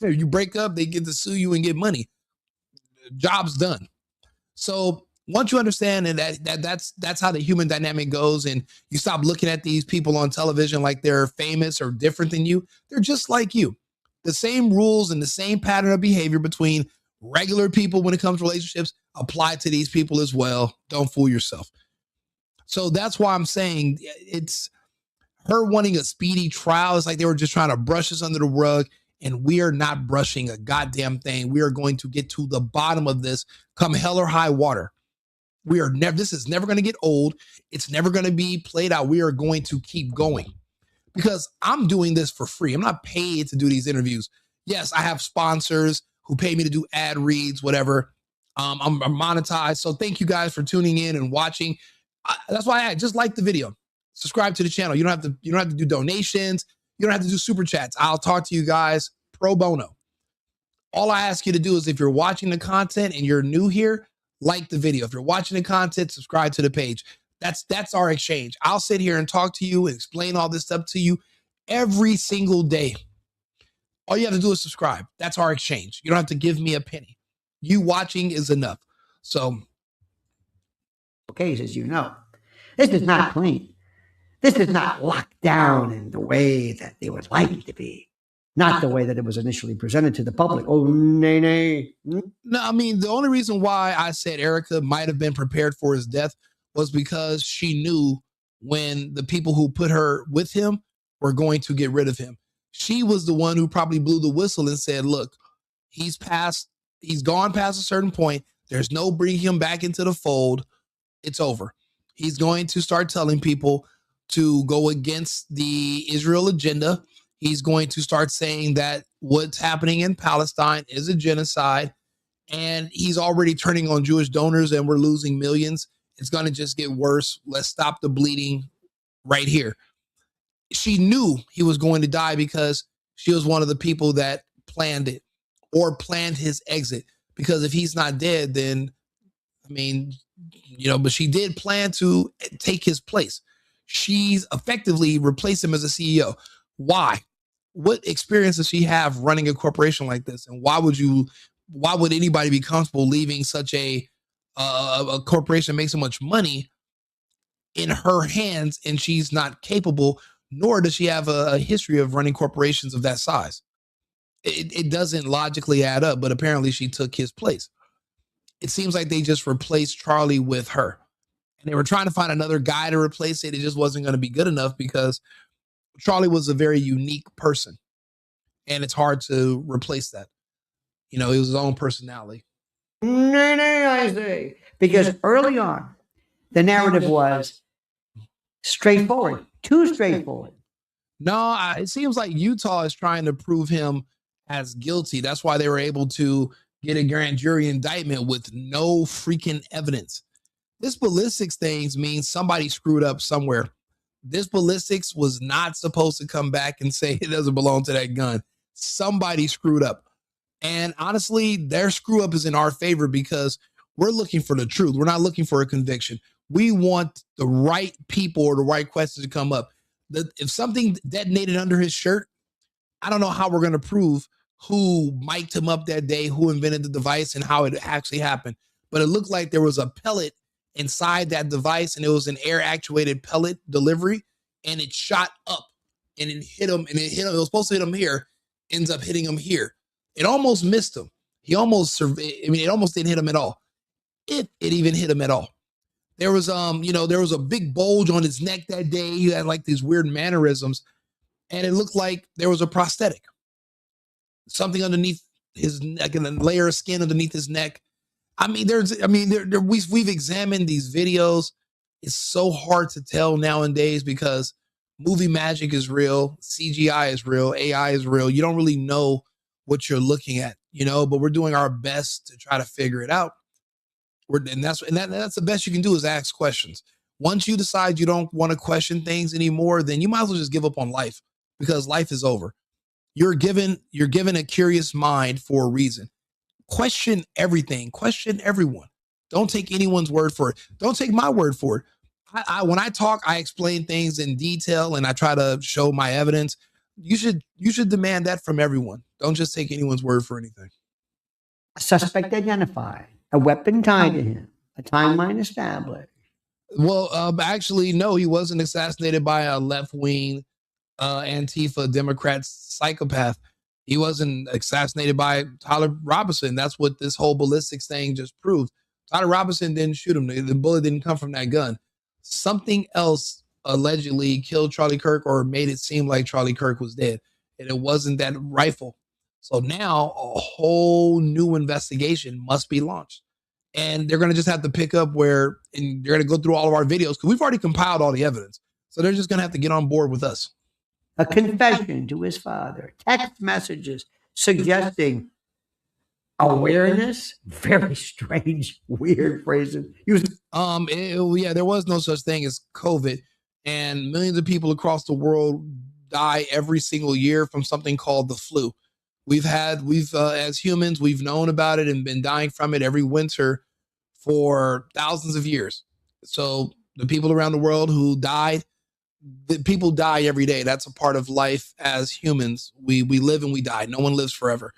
S1: If you break up, they get to sue you and get money. Job's done. So once you understand and that's how the human dynamic goes, and you stop looking at these people on television like they're famous or different than you, they're just like you. The same rules and the same pattern of behavior between regular people when it comes to relationships apply to these people as well. Don't fool yourself. So that's why I'm saying it's her wanting a speedy trial. It's like they were just trying to brush us under the rug, and we are not brushing a goddamn thing. We are going to get to the bottom of this come hell or high water. This is never going to get old. It's never going to be played out. We are going to keep going because I'm doing this for free. I'm not paid to do these interviews. Yes, I have sponsors who pay me to do ad reads, whatever. I'm monetized. So thank you guys for tuning in and watching. That's why I just like the video. Subscribe to the channel. You don't have to do donations. You don't have to do super chats. I'll talk to you guys pro bono. All I ask you to do is if you're watching the content and you're new here, like the video. If you're watching the content, subscribe to the page. That's our exchange. I'll sit here and talk to you and explain all this stuff to you every single day. All you have to do is subscribe. That's our exchange. You don't have to give me a penny. You watching is enough. So,
S6: cases, you know, this is not clean. This is not locked down in the way that they would like it to be. Not the way that it was initially presented to the public. Oh, nay.
S1: No, I mean, the only reason why I said Erica might have been prepared for his death was because she knew when the people who put her with him were going to get rid of him. She was the one who probably blew the whistle and said, look, he's gone past a certain point. There's no bringing him back into the fold. It's over. He's going to start telling people to go against the Israel agenda. He's going to start saying that what's happening in Palestine is a genocide, and he's already turning on Jewish donors and we're losing millions. It's going to just get worse. Let's stop the bleeding right here. She knew he was going to die because she was one of the people that planned it or planned his exit. Because if he's not dead, then, I mean, but she did plan to take his place. She's effectively replaced him as a CEO. Why? What experience does she have running a corporation like this? And why would anybody be comfortable leaving such a corporation that makes so much money in her hands, and she's not capable, nor does she have a history of running corporations of that size? It doesn't logically add up, but apparently she took his place. It seems like they just replaced Charlie with her. And they were trying to find another guy to replace it. It just wasn't going to be good enough because Charlie was a very unique person. And it's hard to replace that. It was his own personality.
S6: Nay, I say. Because early on, the narrative was straightforward, too straightforward.
S1: No, it seems like Utah is trying to prove him as guilty. That's why they were able to get a grand jury indictment with no freaking evidence. This ballistics things means somebody screwed up somewhere. This ballistics was not supposed to come back and say it doesn't belong to that gun. Somebody screwed up. And honestly, their screw up is in our favor because we're looking for the truth. We're not looking for a conviction. We want the right people or the right questions to come up. If something detonated under his shirt, I don't know how we're going to prove who mic'd him up that day, who invented the device, and how it actually happened. But it looked like there was a pellet inside that device, and it was an air-actuated pellet delivery, and it shot up, and it hit him, it was supposed to hit him here, ends up hitting him here. It almost missed him. It almost didn't hit him at all. If it even hit him at all. There was, there was a big bulge on his neck that day. He had like these weird mannerisms, and it looked like there was a prosthetic. Something underneath his neck, and a layer of skin underneath his neck. We've examined these videos. It's so hard to tell nowadays because movie magic is real, CGI is real, AI is real. You don't really know what you're looking at, but we're doing our best to try to figure it out. That's the best you can do is ask questions. Once you decide you don't want to question things anymore, then you might as well just give up on life because life is over. You're given a curious mind for a reason. Question everything. Question everyone. Don't take anyone's word for it. Don't take my word for it. When I talk, I explain things in detail and I try to show my evidence. You should demand that from everyone. Don't just take anyone's word for anything.
S6: A suspect identified, a weapon tied to him, a timeline established.
S1: Well, actually, no, he wasn't assassinated by a left-wing Antifa Democrat psychopath. He wasn't assassinated by Tyler Robinson. That's what this whole ballistics thing just proved. Tyler Robinson didn't shoot him. The bullet didn't come from that gun. Something else allegedly killed Charlie Kirk or made it seem like Charlie Kirk was dead. And it wasn't that rifle. So now a whole new investigation must be launched. And they're going to just have to pick up where, and they're going to go through all of our videos because we've already compiled all the evidence. So they're just going to have to get on board with us.
S6: A confession to his father, text messages suggesting awareness. Very strange, weird phrases.
S1: There was no such thing as COVID, and millions of people across the world die every single year from something called the flu. We've as humans, we've known about it and been dying from it every winter for thousands of years. So the people around the world who died, people die every day. That's a part of life as humans. We live and we die. No one lives forever.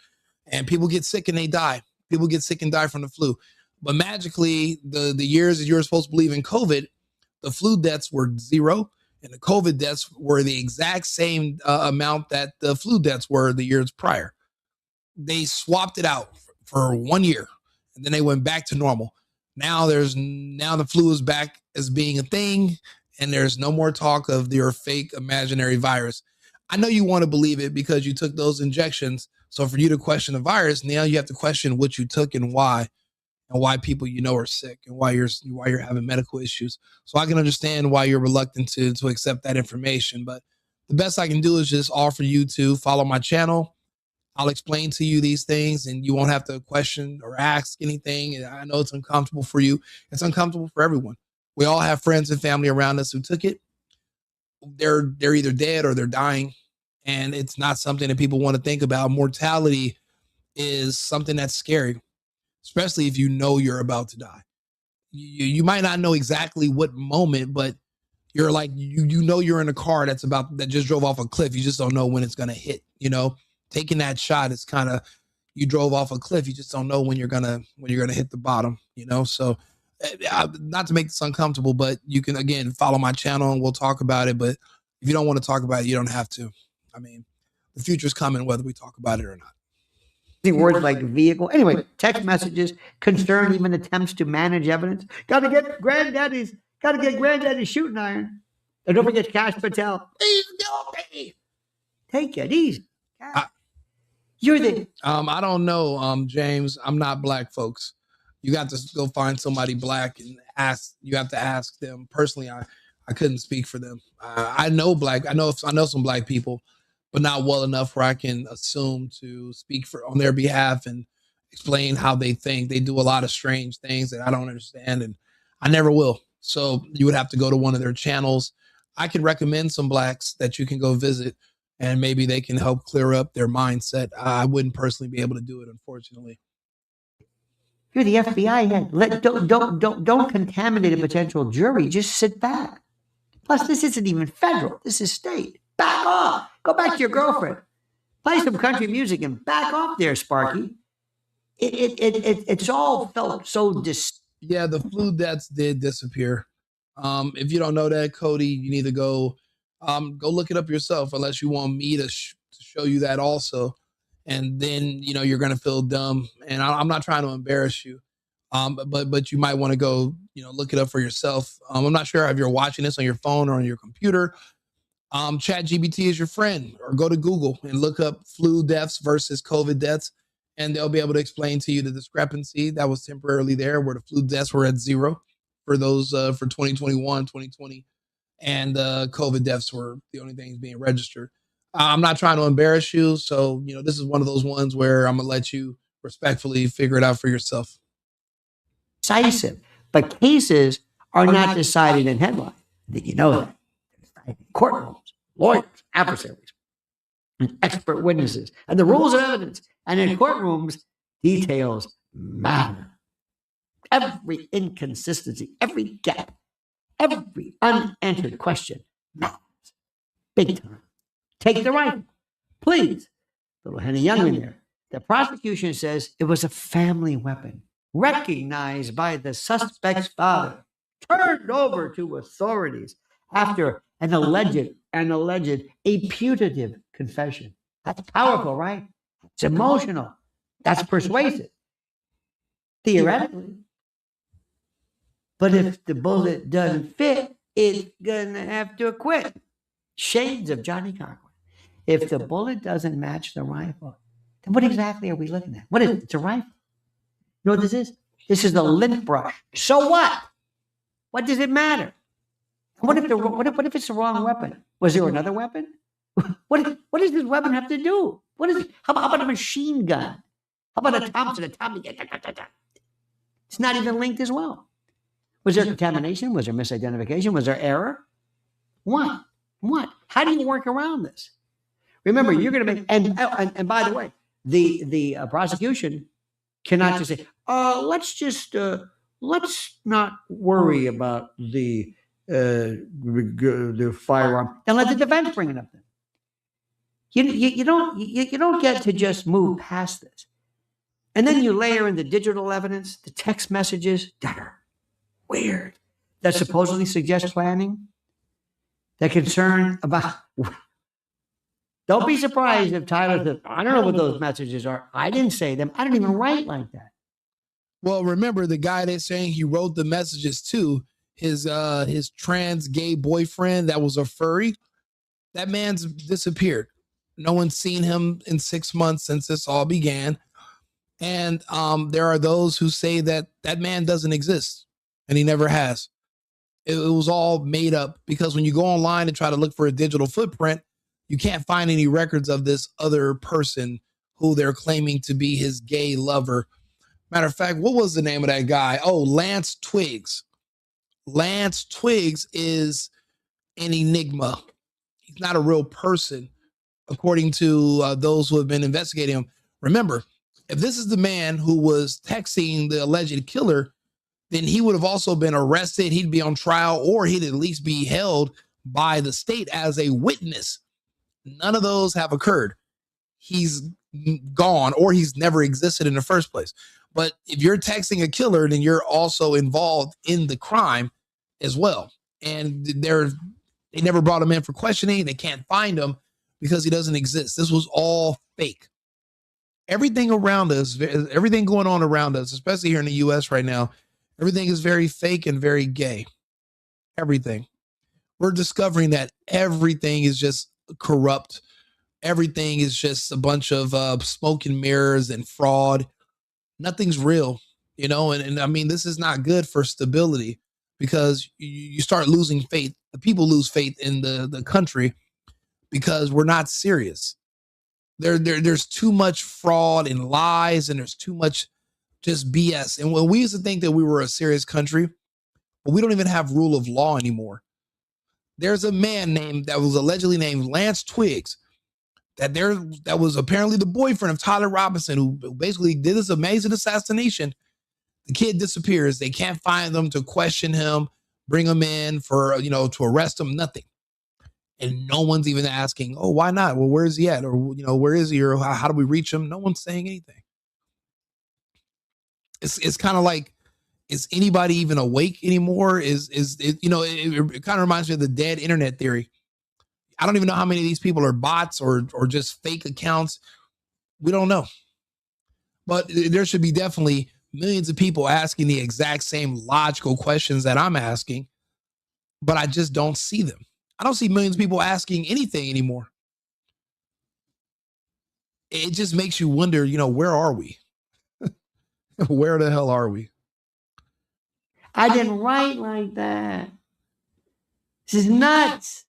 S1: And people get sick and they die. People get sick and die from the flu. But magically, the years that you're supposed to believe in COVID, the flu deaths were 0. And the COVID deaths were the exact same amount that the flu deaths were the years prior. They swapped it out for 1 year, and then they went back to normal. Now the flu is back as being a thing, and there's no more talk of your fake imaginary virus. I know you want to believe it because you took those injections. So for you to question the virus, now you have to question what you took and why people are sick and why you're having medical issues. So I can understand why you're reluctant to accept that information. But the best I can do is just offer you to follow my channel. I'll explain to you these things and you won't have to question or ask anything. And I know it's uncomfortable for you. It's uncomfortable for everyone. We all have friends and family around us who took it. They're either dead or they're dying. And it's not something that people want to think about. Mortality is something that's scary, especially if you know you're about to die. You might not know exactly what moment, but you're like, you know you're in a car that just drove off a cliff. You just don't know when it's going to hit. Taking that shot is kind of, you drove off a cliff. You just don't know when you're gonna hit the bottom. So not to make this uncomfortable, but you can again follow my channel and we'll talk about it. But if you don't want to talk about it, you don't have to. I mean, the future's coming whether we talk about it or not.
S6: Words like vehicle. Anyway, text messages concern even attempts to manage evidence. Got to get granddaddy's shooting iron. And don't forget Cash Patel. Please don't be. Take it easy. You're the.
S1: I don't know, James. I'm not black, folks. You got to go find somebody black and ask. You have to ask them personally. I couldn't speak for them. I know some black people, but not well enough where I can assume to speak on their behalf and explain how they think. They do a lot of strange things that I don't understand, and I never will. So you would have to go to one of their channels. I can recommend some blacks that you can go visit, and maybe they can help clear up their mindset. I wouldn't personally be able to do it, unfortunately.
S6: You're the FBI head. Don't contaminate a potential jury. Just sit back. Plus, this isn't even federal. This is state. Back off. Go back to your girlfriend. Play some country music and back off there, Sparky. It's all felt so
S1: Yeah, the flu deaths did disappear. If you don't know that, Cody, you need to go look it up yourself, unless you want me to show you that also. And then, you're going to feel dumb. And I'm not trying to embarrass you. But you might want to go, look it up for yourself. I'm not sure if you're watching this on your phone or on your computer. ChatGPT is your friend, or go to Google and look up flu deaths versus COVID deaths. And they'll be able to explain to you the discrepancy that was temporarily there, where the flu deaths were at 0 for those for 2021, 2020. And COVID deaths were the only things being registered. I'm not trying to embarrass you. So, this is one of those ones where I'm going to let you respectfully figure it out for yourself.
S6: Decisive, but cases are not decided in headlines. Did you know that? In courtrooms, lawyers, adversaries, and expert witnesses, and the rules of evidence. And in courtrooms, details matter. every inconsistency, every gap, every unanswered question matters. Big time. Take the rifle, please. Little Henny Young in there. The prosecution says it was a family weapon, recognized by the suspect's father, turned over to authorities after an alleged, a putative confession. That's powerful, right? It's emotional. That's persuasive. Theoretically. But if the bullet doesn't fit, it's gonna have to acquit. Shades of Johnny Cochran. If the bullet doesn't match the rifle, then what exactly are we looking at? What is it? It's a rifle. You know what this is? This is a lint brush. So what? What does it matter? What if it's the wrong weapon? Was there another weapon? What does this weapon have to do? What is it? How about a machine gun? How about a Thompson? It's not even linked as well. Was there contamination? Was there misidentification? Was there error? What? How do you work around this? Remember, you're going to make, and by the way, the prosecution cannot just say, let's not worry about the firearm, and let the defense bring it up. Then you don't get to just move past this, and then you layer in the digital evidence, the text messages that are weird, that supposedly suggest planning, that concern about. Don't be surprised if Tyler says, I don't know what those messages are. I didn't say them. I don't even write like that.
S1: Well, remember the guy that's saying he wrote the messages to his trans gay boyfriend that was a furry. That man's disappeared. No one's seen him in 6 months since this all began. And there are those who say that that man doesn't exist and he never has. It was all made up because when you go online and try to look for a digital footprint, you can't find any records of this other person who they're claiming to be his gay lover. Matter of fact, what was the name of that guy? Oh, Lance Twiggs. Lance Twiggs is an enigma. He's not a real person, according to those who have been investigating him. Remember, if this is the man who was texting the alleged killer, then he would have also been arrested. He'd be on trial, or he'd at least be held by the state as a witness. None of those have occurred. He's gone, or he's never existed in the first place. But if you're texting a killer, then you're also involved in the crime as well. And they never brought him in for questioning. They can't find him because he doesn't exist. This was all fake. Everything around us, everything going on around us, especially here in the US right now, everything is very fake and very gay. Everything. We're discovering that everything is just corrupt. Everything is just a bunch of smoke and mirrors and fraud. Nothing's real, you know, and I mean, this is not good for stability because you start losing faith. The people lose faith in the country because we're not serious. There's too much fraud and lies, and there's too much just BS. And when we used to think that we were a serious country, but we don't even have rule of law anymore. There's a man that was allegedly named Lance Twiggs that was apparently the boyfriend of Tyler Robinson, who basically did this amazing assassination. The kid disappears. They can't find them to question him, bring him in for, to arrest him, nothing. And no one's even asking, oh, why not? Well, where is he at? Or, where is he? Or how do we reach him? No one's saying anything. It's kind of like, is anybody even awake anymore? It kind of reminds me of the dead internet theory. I don't even know how many of these people are bots or just fake accounts. We don't know. But there should be definitely millions of people asking the exact same logical questions that I'm asking, but I just don't see them. I don't see millions of people asking anything anymore. It just makes you wonder, where are we? Where the hell are we?
S6: I didn't write like that. This is nuts.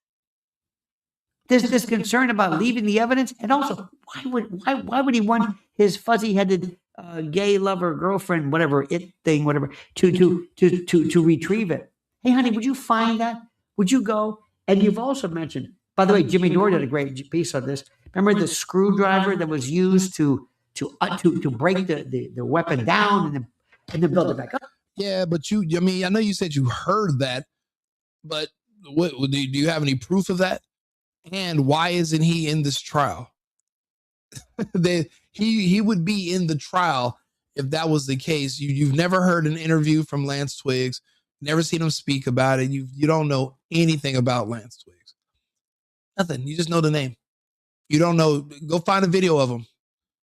S6: There's this concern about leaving the evidence, and also, why would he want his fuzzy-headed gay lover, girlfriend, whatever to retrieve it? Hey, honey, would you find that? Would you go? And you've also mentioned, by the way, Jimmy Dore did a great piece on this. Remember the screwdriver that was used to break the weapon down and then build it back up?
S1: Yeah, but I mean, I know you said you heard that, but what do you have any proof of that? And why isn't he in this trial? He would be in the trial if that was the case. You've never heard an interview from Lance Twiggs, never seen him speak about it. You don't know anything about Lance Twiggs. Nothing. You just know the name. You don't know. Go find a video of him.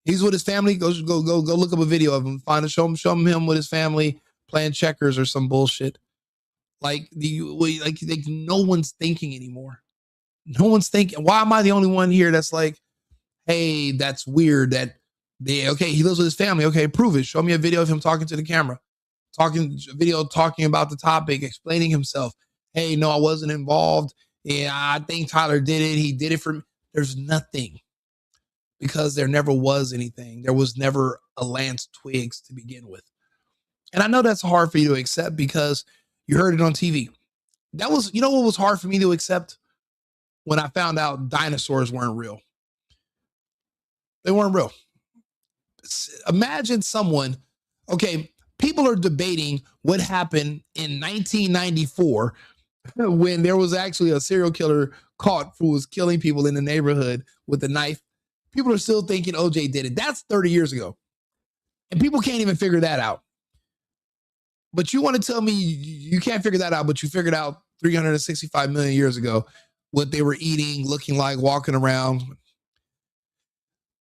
S1: He's with his family. Go look up a video of him. Show him with his family playing checkers or some bullshit. Like no one's thinking anymore. No one's thinking. Why am I the only one here that's like, hey, that's weird that okay, he lives with his family. Okay, prove it. Show me a video of him talking to the camera, talking about the topic, explaining himself. Hey, no, I wasn't involved. Yeah, I think Tyler did it. He did it for me. There's nothing, because there never was anything. There was never a Lance Twiggs to begin with. And I know that's hard for you to accept because you heard it on TV. That was, what was hard for me to accept? When I found out dinosaurs weren't real. They weren't real. Imagine someone, okay, people are debating what happened in 1994 when there was actually a serial killer caught who was killing people in the neighborhood with a knife. People are still thinking OJ did it. That's 30 years ago. And people can't even figure that out. But you want to tell me you can't figure that out, but you figured out 365 million years ago what they were eating, looking like, walking around.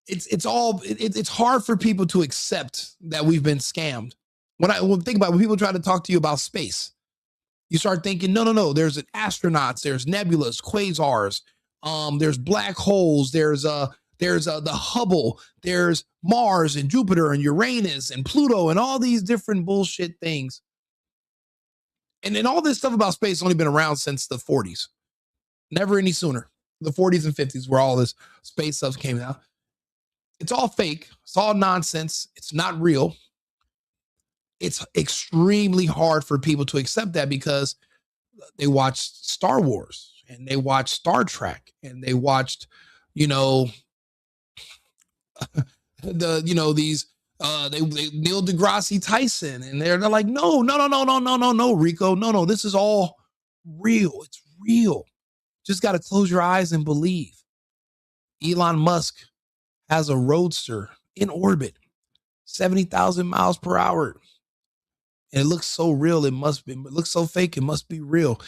S1: It's hard for people to accept that we've been scammed. When think about when people try to talk to you about space, you start thinking, no, there's astronauts, there's nebulas, quasars, there's black holes, there's the Hubble, there's Mars and Jupiter and Uranus and Pluto and all these different bullshit things. And then all this stuff about space has only been around since the 40s. Never any sooner. The 40s and 50s where all this space stuff came out. It's all fake. It's all nonsense. It's not real. It's extremely hard for people to accept that because they watched Star Wars and they watched Star Trek and they watched, Neil deGrasse Tyson, and they're like, no, Rico, no, this is all real. It's real. Just got to close your eyes and believe. Elon Musk has a roadster in orbit, 70,000 miles per hour. And it looks so real. It looks so fake. It must be real.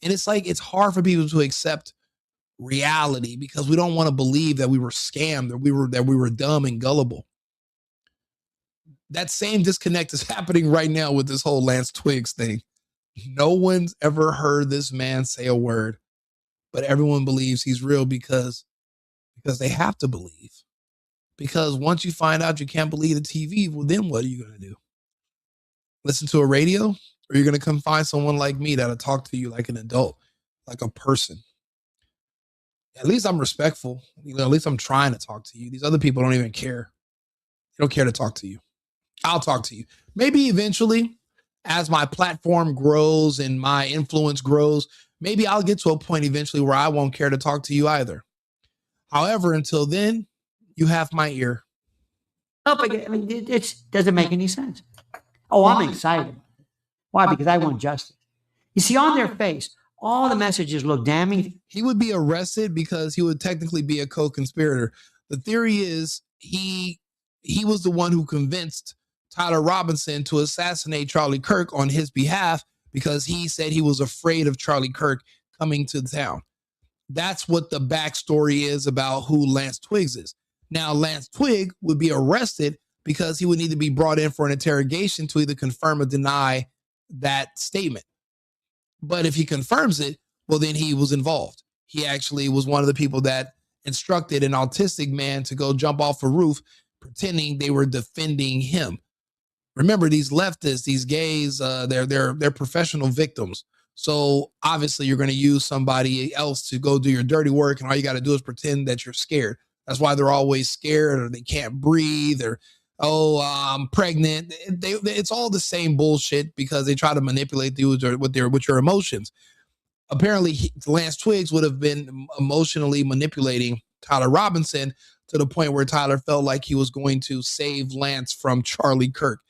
S1: And it's like, it's hard for people to accept reality because we don't want to believe that we were scammed, that we were dumb and gullible. That same disconnect is happening right now with this whole Lance Twiggs thing. No one's ever heard this man say a word, but everyone believes he's real because they have to believe. Because once you find out you can't believe the TV, well, then what are you going to do? Listen to a radio? Or are you going to come find someone like me that'll talk to you like an adult, like a person? At least I'm respectful. At least I'm trying to talk to you. These other people don't even care. They don't care to talk to you. I'll talk to you. Maybe eventually, as my platform grows and my influence grows, maybe I'll get to a point eventually where I won't care to talk to you either. However, until then, you have my ear.
S6: No, but I mean, it doesn't make any sense. Oh, I'm excited. Why? Because I want justice. You see, on their face, all the messages look damning.
S1: He would be arrested because he would technically be a co-conspirator. The theory is he was the one who convinced Tyler Robinson to assassinate Charlie Kirk on his behalf because he said he was afraid of Charlie Kirk coming to the town. That's what the backstory is about who Lance Twiggs is. Now, Lance Twigg would be arrested because he would need to be brought in for an interrogation to either confirm or deny that statement. But if he confirms it, well, then he was involved. He actually was one of the people that instructed an autistic man to go jump off a roof, pretending they were defending him. Remember, these leftists, these gays, they're professional victims. So obviously you're going to use somebody else to go do your dirty work, and all you got to do is pretend that you're scared. That's why they're always scared, or they can't breathe, or I'm pregnant. It's all the same bullshit because they try to manipulate you with your emotions. Apparently, Lance Twiggs would have been emotionally manipulating Tyler Robinson to the point where Tyler felt like he was going to save Lance from Charlie Kirk.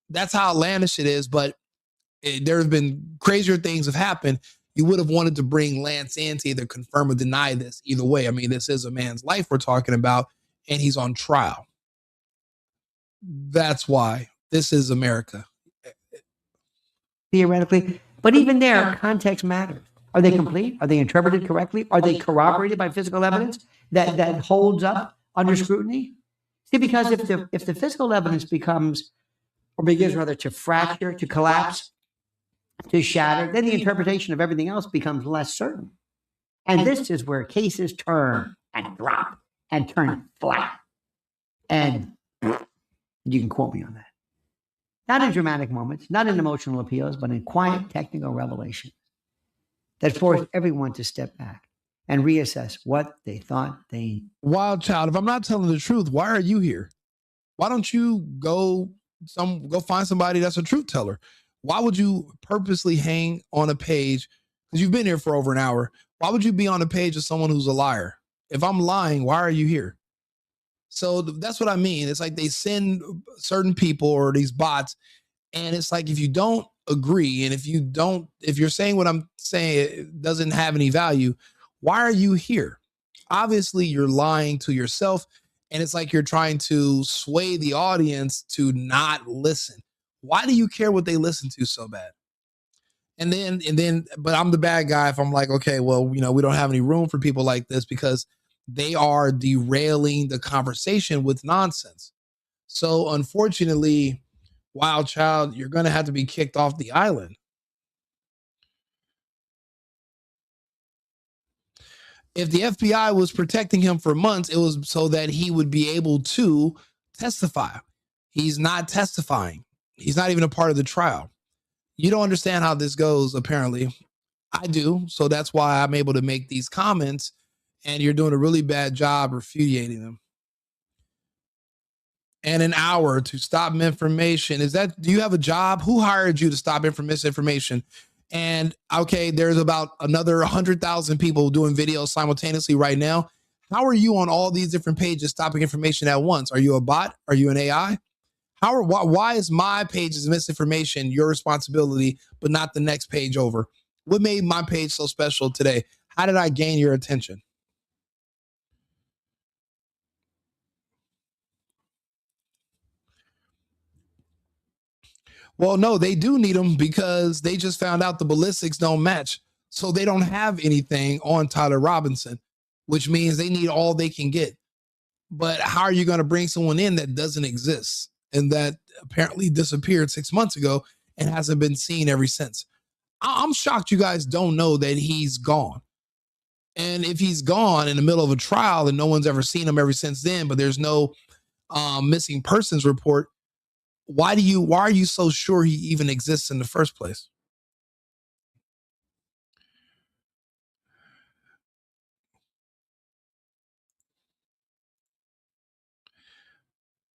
S1: That's how outlandish it is. But there's been crazier things have happened. You would have wanted to bring Lance in to either confirm or deny this. Either way, I mean, this is a man's life we're talking about, and he's on trial. That's why this is America.
S6: Theoretically, but even there, context matters. Are they complete? Are they interpreted correctly? Are they corroborated by physical evidence that holds up under scrutiny? See, because if the physical evidence begins rather to fracture, to collapse, to shatter, then the interpretation of everything else becomes less certain. And this is where cases turn and drop and turn flat. And you can quote me on that. Not in dramatic moments, not in emotional appeals, but in quiet technical revelation that forced everyone to step back and reassess what they thought they...
S1: Wild child, if I'm not telling the truth, why are you here? Why don't you go find somebody that's a truth teller? Why would you purposely hang on a page? Because you've been here for over an hour. Why would you be on a page of someone who's a liar? If I'm lying, why are you here? So that's what I mean. It's like they send certain people or these bots, and it's like if you don't agree, and if you're saying what I'm saying it doesn't have any value, why are you here? Obviously, you're lying to yourself, and it's like you're trying to sway the audience to not listen. Why do you care what they listen to so bad? And then, but I'm the bad guy if I'm like, okay, well, we don't have any room for people like this because they are derailing the conversation with nonsense. So unfortunately, wild child, you're going to have to be kicked off the island. If the FBI was protecting him for months, it was so that he would be able to testify. He's not testifying. He's not even a part of the trial. You don't understand how this goes, apparently. I do. So that's why I'm able to make these comments, and you're doing a really bad job refuting them. And an hour to stop misinformation. Do you have a job? Who hired you to stop misinformation? And okay, there's about another 100,000 people doing videos simultaneously right now. How are you on all these different pages stopping information at once? Are you a bot? Are you an AI? Why is my page's misinformation your responsibility, but not the next page over? What made my page so special today? How did I gain your attention? Well, no, they do need them because they just found out the ballistics don't match. So they don't have anything on Tyler Robinson, which means they need all they can get. But how are you going to bring someone in that doesn't exist and that apparently disappeared 6 months ago and hasn't been seen ever since? I'm shocked you guys don't know that he's gone. And if he's gone in the middle of a trial and no one's ever seen him ever since then, but there's no missing persons report, why are you so sure he even exists in the first place?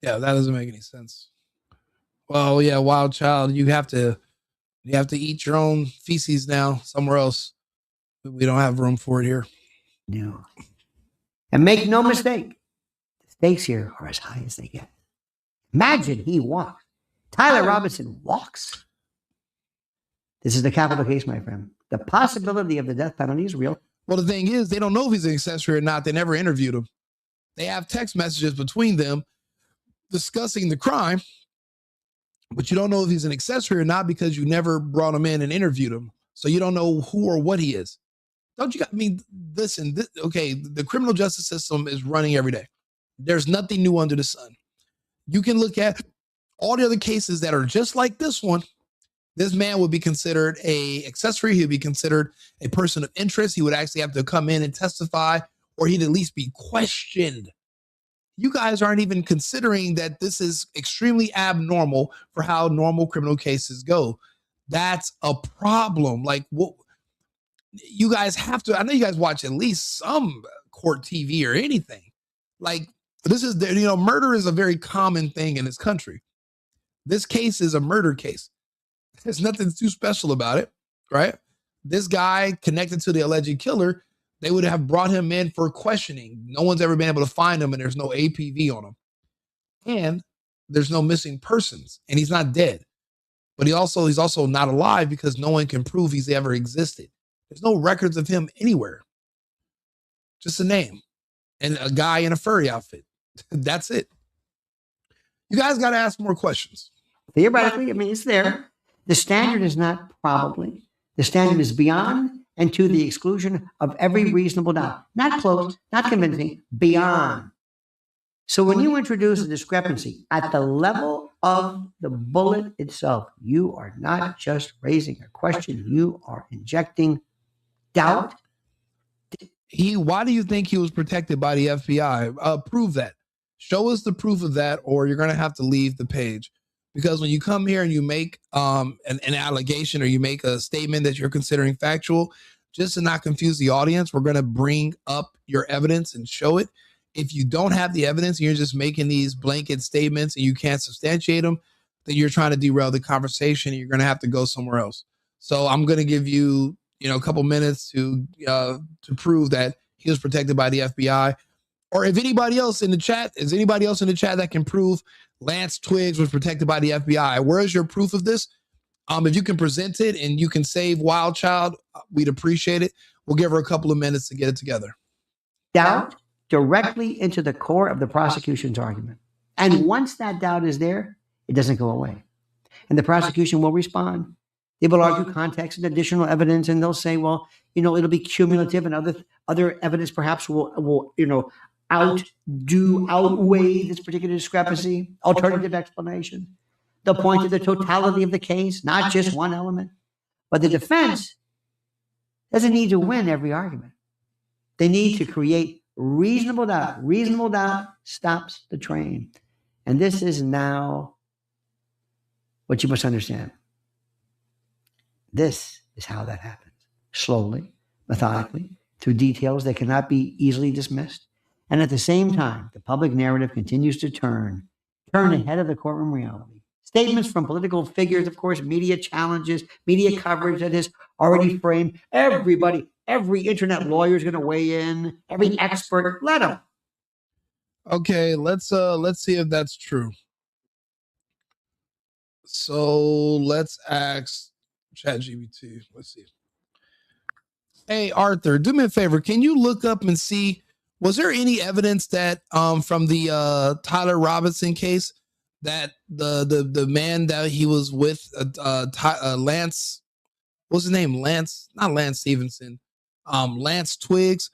S1: Yeah, that doesn't make any sense. Well, yeah, wild child, you have to eat your own feces now somewhere else. We don't have room for it here.
S6: No. And make no mistake, the stakes here are as high as they get. Imagine he walks. Tyler Robinson walks. This is the capital case, my friend. The possibility of the death penalty is real.
S1: Well, the thing is, they don't know if he's an accessory or not. They never interviewed him. They have text messages between them discussing the crime, but you don't know if he's an accessory or not because you never brought him in and interviewed him. So you don't know who or what he is. Don't you? I mean, listen, okay, the criminal justice system is running every day. There's nothing new under the sun. You can look at all the other cases that are just like this one. This man would be considered an accessory. He would be considered a person of interest. He would actually have to come in and testify, or he'd at least be questioned. You guys aren't even considering that this is extremely abnormal for how normal criminal cases go. That's a problem. Like, what you guys have to, I know you guys watch at least some court TV or anything. Like, this is, murder is a very common thing in this country. This case is a murder case. There's nothing too special about it, right? This guy connected to the alleged killer, they would have brought him in for questioning. No one's ever been able to find him, and there's no APV on him. And there's no missing persons, and he's not dead. But he's also not alive because no one can prove he's ever existed. There's no records of him anywhere. Just a name and a guy in a furry outfit. That's it. You guys got to ask more questions.
S6: Theoretically, I mean, it's there. The standard is not probably. The standard is beyond and to the exclusion of every reasonable doubt. Not close, not convincing, beyond. So when you introduce a discrepancy at the level of the bullet itself, you are not just raising a question, you are injecting doubt.
S1: Why do you think he was protected by the FBI? Prove that. Show us the proof of that, or you're going to have to leave the page. Because when you come here and you make an allegation or you make a statement that you're considering factual, just to not confuse the audience, we're going to bring up your evidence and show it. If you don't have the evidence and you're just making these blanket statements and you can't substantiate them, then you're trying to derail the conversation and you're going to have to go somewhere else. So I'm going to give you, a couple minutes to prove that he was protected by the FBI. Or if anybody else in the chat, is anybody else in the chat that can prove Lance Twiggs was protected by the FBI? Where is your proof of this? If you can present it and you can save Wild Child, we'd appreciate it. We'll give her a couple of minutes to get it together.
S6: Doubt directly into the core of the prosecution's argument. And once that doubt is there, it doesn't go away. And the prosecution will respond. They will argue context and additional evidence, and they'll say, well, it'll be cumulative, and other evidence perhaps will outweigh this particular discrepancy, alternative explanation. They'll point to the totality of the case, not just one element. But the defense doesn't need to win every argument. They need to create reasonable doubt. Reasonable doubt stops the train. And this is now what you must understand. This is how that happens. Slowly, methodically, through details that cannot be easily dismissed. And at the same time, the public narrative continues to turn ahead of the courtroom reality. Statements from political figures, of course, media challenges, media coverage that is already framed. Everybody, every internet lawyer is going to weigh in, every expert, let them.
S1: Okay, let's see if that's true. So let's ask ChatGPT. Let's see. Hey, Arthur, do me a favor. Can you look up and see, was there any evidence that from the Tyler Robinson case that the man that he was with, Lance, what's his name? Not Lance Stevenson, Lance Twiggs,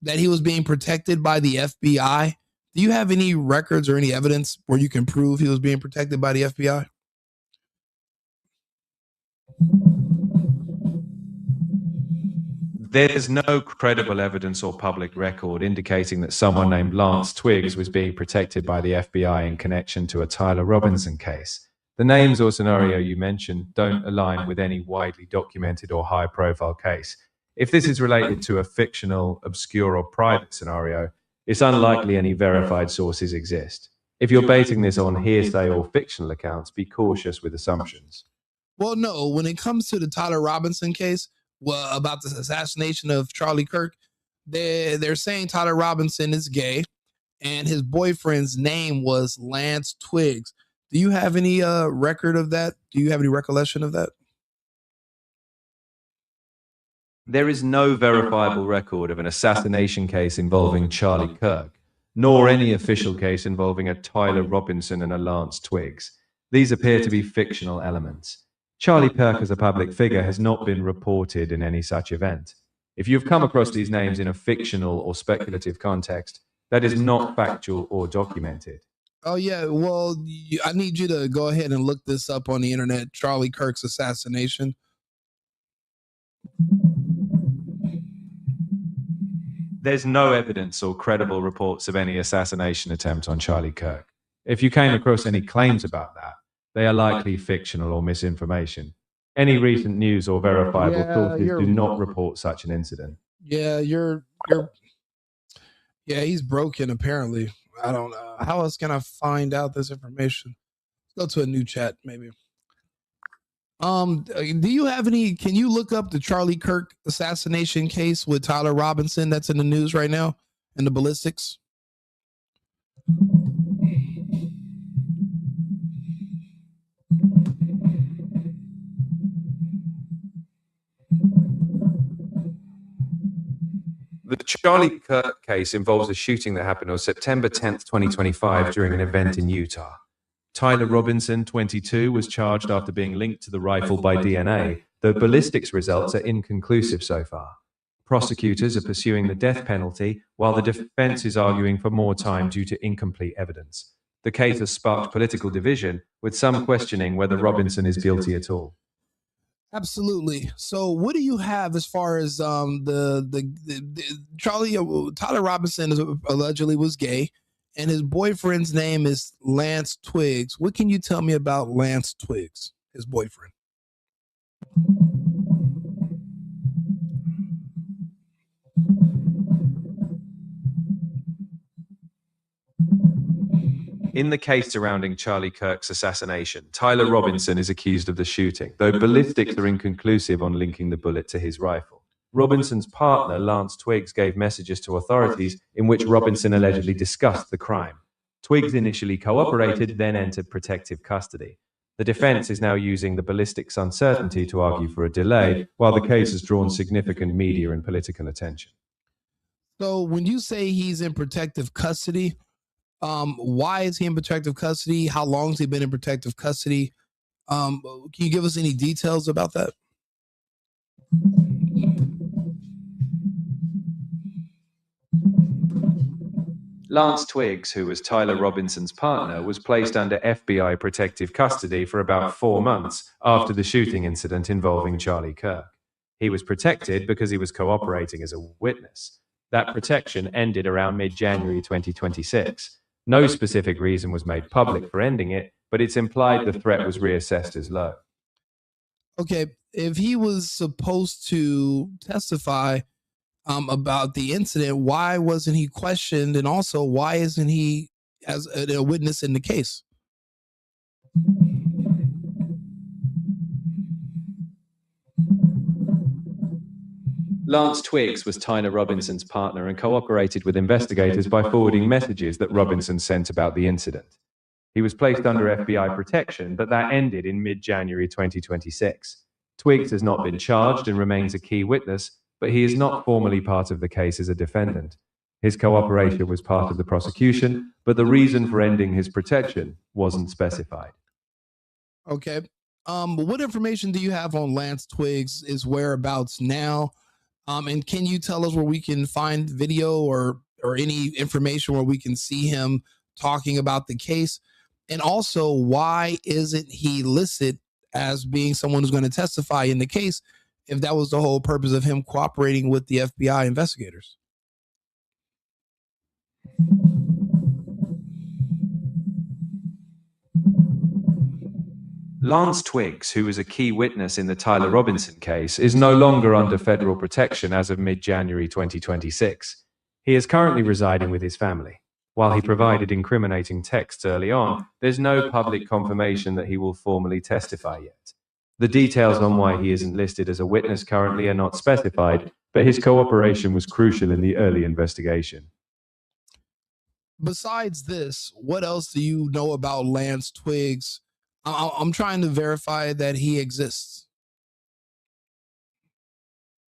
S1: that he was being protected by the FBI? Do you have any records or any evidence where you can prove he was being protected by the FBI?
S10: There's no credible evidence or public record indicating that someone named Lance Twiggs was being protected by the FBI in connection to a Tyler Robinson case. The names or scenario you mentioned don't align with any widely documented or high-profile case. If this is related to a fictional, obscure, or private scenario, it's unlikely any verified sources exist. If you're basing this on hearsay or fictional accounts, be cautious with assumptions.
S1: Well, no, when it comes to the Tyler Robinson case, about the assassination of Charlie Kirk, they're saying Tyler Robinson is gay and his boyfriend's name was Lance Twiggs. Do you have any record of that? Do you have any recollection of that?
S10: There is no verifiable record of an assassination case involving Charlie Kirk, nor any official case involving a Tyler Robinson and a Lance Twiggs. These appear to be fictional elements. Charlie Kirk as a public figure has not been reported in any such event. If you've come across these names in a fictional or speculative context, that is not factual or documented.
S1: Oh, yeah. Well, I need you to go ahead and look this up on the internet, Charlie Kirk's assassination.
S10: There's no evidence or credible reports of any assassination attempt on Charlie Kirk. If you came across any claims about that, they are likely fictional or misinformation. Any recent news or verifiable sources do not report such an incident.
S1: Yeah, he's broken apparently. I don't know. How else can I find out this information? Let's go to a new chat maybe. Do you have any, can you look up the Charlie Kirk assassination case with Tyler Robinson that's in the news right now in the Ballistics?
S10: Charlie Kirk case involves a shooting that happened on September 10th, 2025 during an event in Utah. Tyler Robinson, 22, was charged after being linked to the rifle by DNA, though ballistics results are inconclusive so far. Prosecutors are pursuing the death penalty, while the defense is arguing for more time due to incomplete evidence. The case has sparked political division, with some questioning whether Robinson is guilty at all.
S1: Absolutely. So, what do you have as far as Tyler Robinson allegedly was gay, and his boyfriend's name is Lance Twiggs. What can you tell me about Lance Twiggs, his boyfriend?
S10: In the case surrounding Charlie Kirk's assassination, Tyler Robinson is accused of the shooting, though ballistics are inconclusive on linking the bullet to his rifle. Robinson's partner, Lance Twiggs, gave messages to authorities in which Robinson allegedly discussed the crime. Twiggs initially cooperated, then entered protective custody. The defense is now using the ballistics uncertainty to argue for a delay, while the case has drawn significant media and political attention.
S1: So, when you say he's in protective custody, why is he in protective custody? How long has he been in protective custody? Can you give us any details about that?
S10: Lance Twiggs, who was Tyler Robinson's partner, was placed under FBI protective custody for about 4 months after the shooting incident involving Charlie Kirk. He was protected because he was cooperating as a witness. That protection ended around mid-January 2026. No specific reason was made public for ending it, but it's implied the threat was reassessed as low.
S1: Okay, if he was supposed to testify about the incident, why wasn't he questioned? And also, why isn't he as a witness in the case?
S10: Lance Twiggs was Tyler Robinson's partner and cooperated with investigators by forwarding messages that Robinson sent about the incident. He was placed under FBI protection, but that ended in mid-January 2026. Twiggs has not been charged and remains a key witness, but he is not formally part of the case as a defendant. His cooperation was part of the prosecution, but the reason for ending his protection wasn't specified.
S1: Okay. What information do you have on Lance Twiggs' whereabouts now? And can you tell us where we can find video or any information where we can see him talking about the case? And also, why isn't he listed as being someone who's going to testify in the case if that was the whole purpose of him cooperating with the FBI investigators?
S10: Lance Twiggs, who was a key witness in the Tyler Robinson case, is no longer under federal protection as of mid-January 2026. He is currently residing with his family. While he provided incriminating texts early on, there's no public confirmation that he will formally testify yet. The details on why he isn't listed as a witness currently are not specified, but his cooperation was crucial in the early investigation.
S1: Besides this, what else do you know about Lance Twiggs? I'm trying to verify that he exists.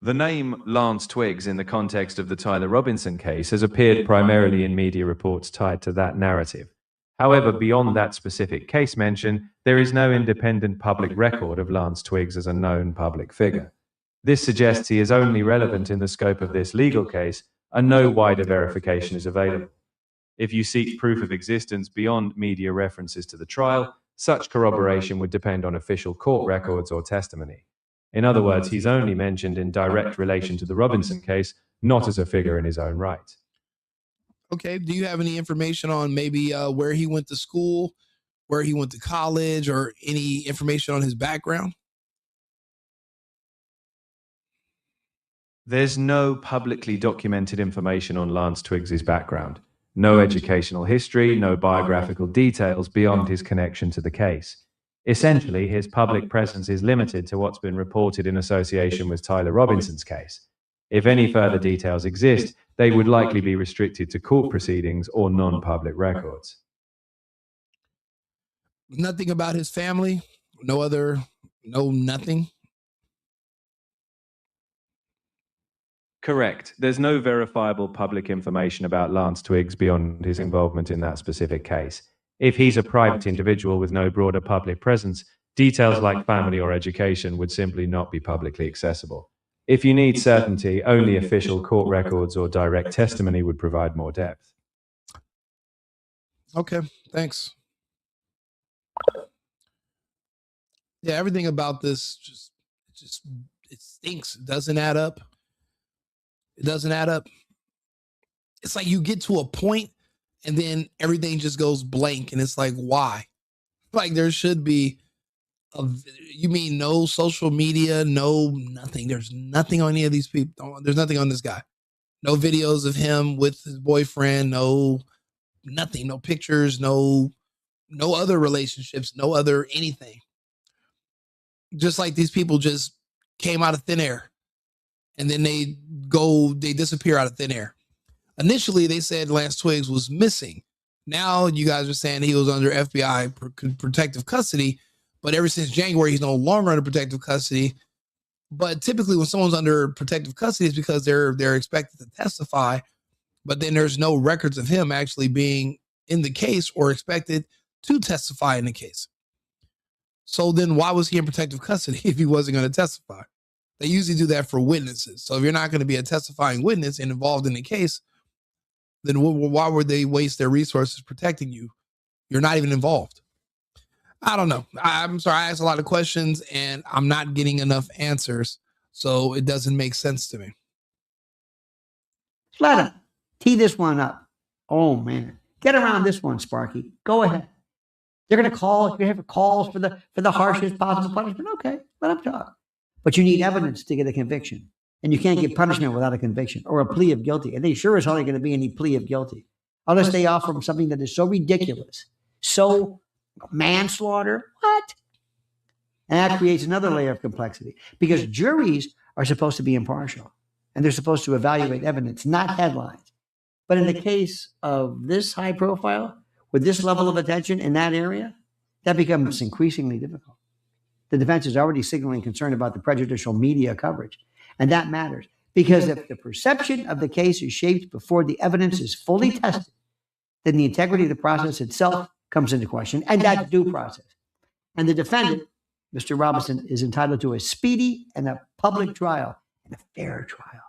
S10: The name Lance Twiggs in the context of the Tyler Robinson case has appeared primarily in media reports tied to that narrative. However, beyond that specific case mention, there is no independent public record of Lance Twiggs as a known public figure. This suggests he is only relevant in the scope of this legal case, and no wider verification is available. If you seek proof of existence beyond media references to the trial, such corroboration would depend on official court records or testimony. In other words, he's only mentioned in direct relation to the Robinson case, not as a figure in his own right.
S1: Okay, do you have any information on maybe where he went to school, where he went to college, or any information on his background?
S10: There's no publicly documented information on Lance Twiggs' background. No educational history, no biographical details beyond his connection to the case. Essentially, his public presence is limited to what's been reported in association with Tyler Robinson's case. If any further details exist, they would likely be restricted to court proceedings or non-public records.
S1: Nothing about his family? Nothing?
S10: Correct. There's no verifiable public information about Lance Twiggs beyond his involvement in that specific case. If he's a private individual with no broader public presence, details like family or education would simply not be publicly accessible. If you need certainty, only official court records or direct testimony would provide more depth.
S1: Okay, thanks. Yeah, everything about this just it stinks. It doesn't add up. It doesn't add up. It's like you get to a point and then everything just goes blank, and it's like, why? Like there should be you mean no social media, no nothing. There's nothing on any of these people. There's nothing on this guy. No videos of him with his boyfriend, no nothing, no pictures, no other relationships, no other anything. Just like these people just came out of thin air and then they disappear out of thin air. Initially, they said Lance Twiggs was missing. Now you guys are saying he was under FBI protective custody, but ever since January, he's no longer under protective custody. But typically when someone's under protective custody, it's because they're expected to testify, but then there's no records of him actually being in the case or expected to testify in the case. So then why was he in protective custody if he wasn't going to testify? They usually do that for witnesses. So if you're not going to be a testifying witness and involved in the case, then why would they waste their resources protecting you? You're not even involved. I don't know. I'm sorry. I asked a lot of questions and I'm not getting enough answers. So it doesn't make sense to me.
S6: Let him tee this one up. Oh, man. Get around this one, Sparky. Go ahead. They're going to call. You're going to have calls for the harshest possible punishment. Okay, let them talk. But you need evidence to get a conviction. And you can't get punishment without a conviction or a plea of guilty. And they sure as hell ain't going to be any plea of guilty. Unless they offer them something that is so ridiculous, so manslaughter. What? And that creates another layer of complexity. Because juries are supposed to be impartial. And they're supposed to evaluate evidence, not headlines. But in the case of this high profile, with this level of attention in that area, that becomes increasingly difficult. The defense is already signaling concern about the prejudicial media coverage. And that matters because if the perception of the case is shaped before the evidence is fully tested, then the integrity of the process itself comes into question, and that's due process. And the defendant, Mr. Robinson, is entitled to a speedy and a public trial and a fair trial.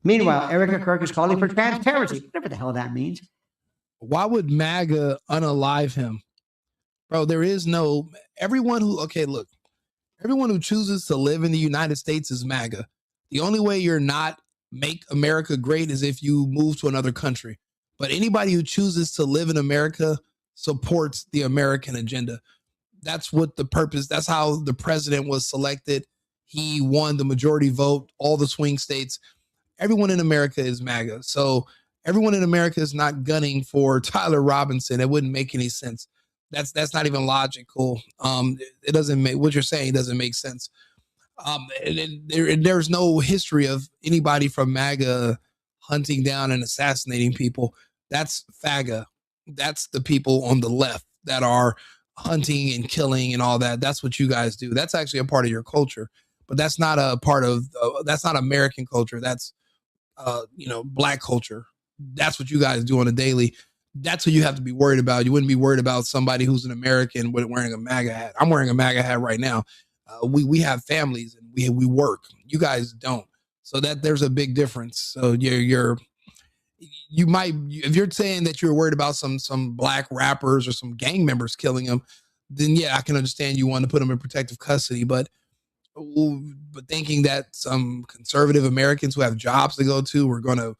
S6: Meanwhile, Erica Kirk is calling for transparency, whatever the hell that means.
S1: Why would MAGA unalive him? Bro, there is no, everyone who chooses to live in the United States is MAGA. The only way you're not make America great is if you move to another country. But anybody who chooses to live in America supports the American agenda. That's what the purpose, that's how the president was selected. He won the majority vote, all the swing states. Everyone in America is MAGA. So everyone in America is not gunning for Tyler Robinson. It wouldn't make any sense. That's not even logical. It doesn't make, what you're saying doesn't make sense. There's no history of anybody from MAGA hunting down and assassinating people. That's FAGA. That's the people on the left that are hunting and killing and all that. That's what you guys do. That's actually a part of your culture, but that's not a part of, that's not American culture. That's, Black culture. That's what you guys do on a daily. That's what you have to be worried about. You wouldn't be worried about somebody who's an American wearing a MAGA hat. I'm wearing a MAGA hat right now. We have families and we work. You guys don't. So that there's a big difference. So you might, if you're saying that you're worried about some black rappers or some gang members killing them, then yeah, I can understand you want to put them in protective custody. But thinking that some conservative Americans who have jobs to go to are going to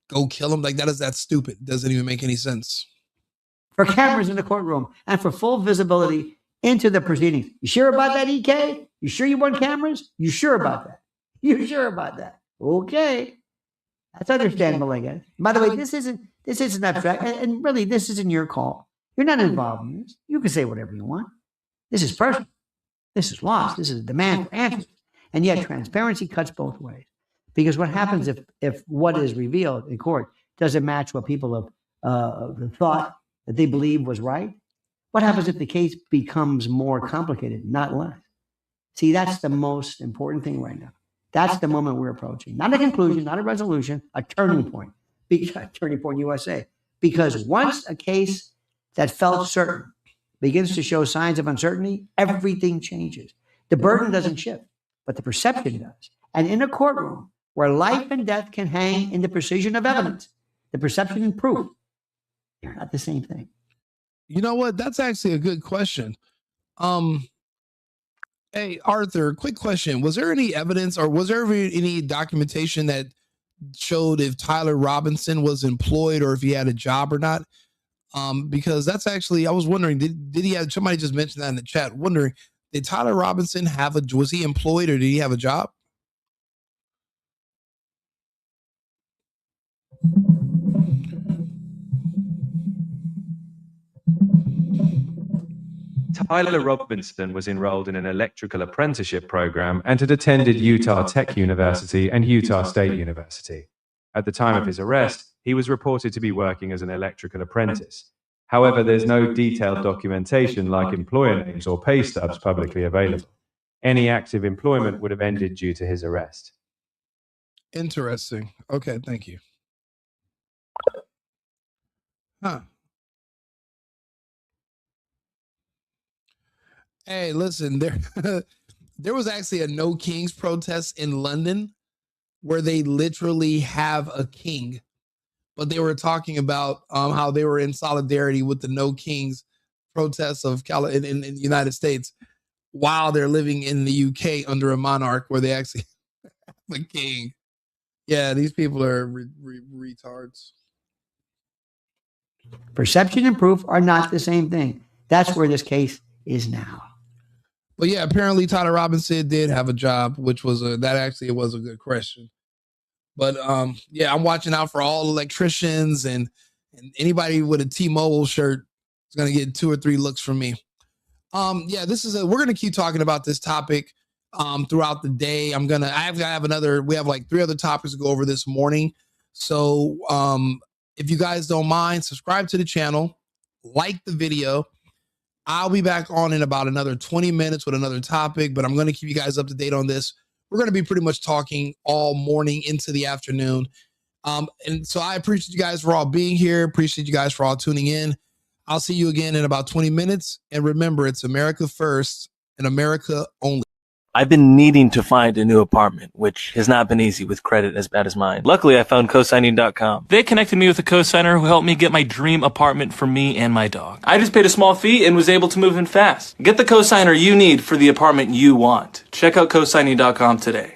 S1: go kill them, like that's stupid. It doesn't even make any sense.
S6: For cameras in the courtroom and for full visibility into the proceedings. You sure about that, EK? You sure you want cameras? You sure about that? You sure about that? Okay. That's understandable, I guess. By the way, this isn't abstract, and really, this isn't your call. You're not involved in this. You can say whatever you want. This is personal. This is lost. This is a demand for answers. And yet, transparency cuts both ways. Because what happens if what is revealed in court doesn't match what people have thought that they believe was right? What happens if the case becomes more complicated, not less? See, that's the most important thing right now. That's the moment we're approaching. Not a conclusion, not a resolution, a turning point. Turning point USA. Because once a case that felt certain begins to show signs of uncertainty, everything changes. The burden doesn't shift, but the perception does. And in a courtroom where life and death can hang in the precision of evidence, the perception and proof, they're not the same thing.
S1: You know what? That's actually a good question. Hey, Arthur, quick question. Was there any evidence or was there any documentation that showed if Tyler Robinson was employed or if he had a job or not? Because that's actually, I was wondering, did he have, somebody just mentioned that in the chat, wondering, did Tyler Robinson was he employed or did he have a job?
S10: Tyler Robinson was enrolled in an electrical apprenticeship program and had attended Utah Tech University and Utah State University. At the time of his arrest, he was reported to be working as an electrical apprentice. However, there's no detailed documentation like employer names or pay stubs publicly available. Any active employment would have ended due to his arrest.
S1: Interesting. Okay, thank you. Huh. Hey, listen, there was actually a No Kings protest in London where they literally have a king, but they were talking about how they were in solidarity with the No Kings protests of in the United States while they're living in the UK under a monarch where they actually have a king. Yeah, these people are retards.
S6: Perception and proof are not the same thing. That's where this case is now.
S1: But yeah, apparently Tyler Robinson did have a job, which was that actually was a good question. But yeah, I'm watching out for all electricians and anybody with a T-Mobile shirt is gonna get 2 or 3 looks from me. Yeah, we're gonna keep talking about this topic throughout the day. We have like 3 other topics to go over this morning. So if you guys don't mind, subscribe to the channel, like the video. I'll be back on in about another 20 minutes with another topic, but I'm going to keep you guys up to date on this. We're going to be pretty much talking all morning into the afternoon. And so I appreciate you guys for all being here. Appreciate you guys for all tuning in. I'll see you again in about 20 minutes. And remember, it's America first and America only.
S11: I've been needing to find a new apartment, which has not been easy with credit as bad as mine. Luckily, I found cosigning.com. They connected me with a cosigner who helped me get my dream apartment for me and my dog. I just paid a small fee and was able to move in fast. Get the cosigner you need for the apartment you want. Check out cosigning.com today.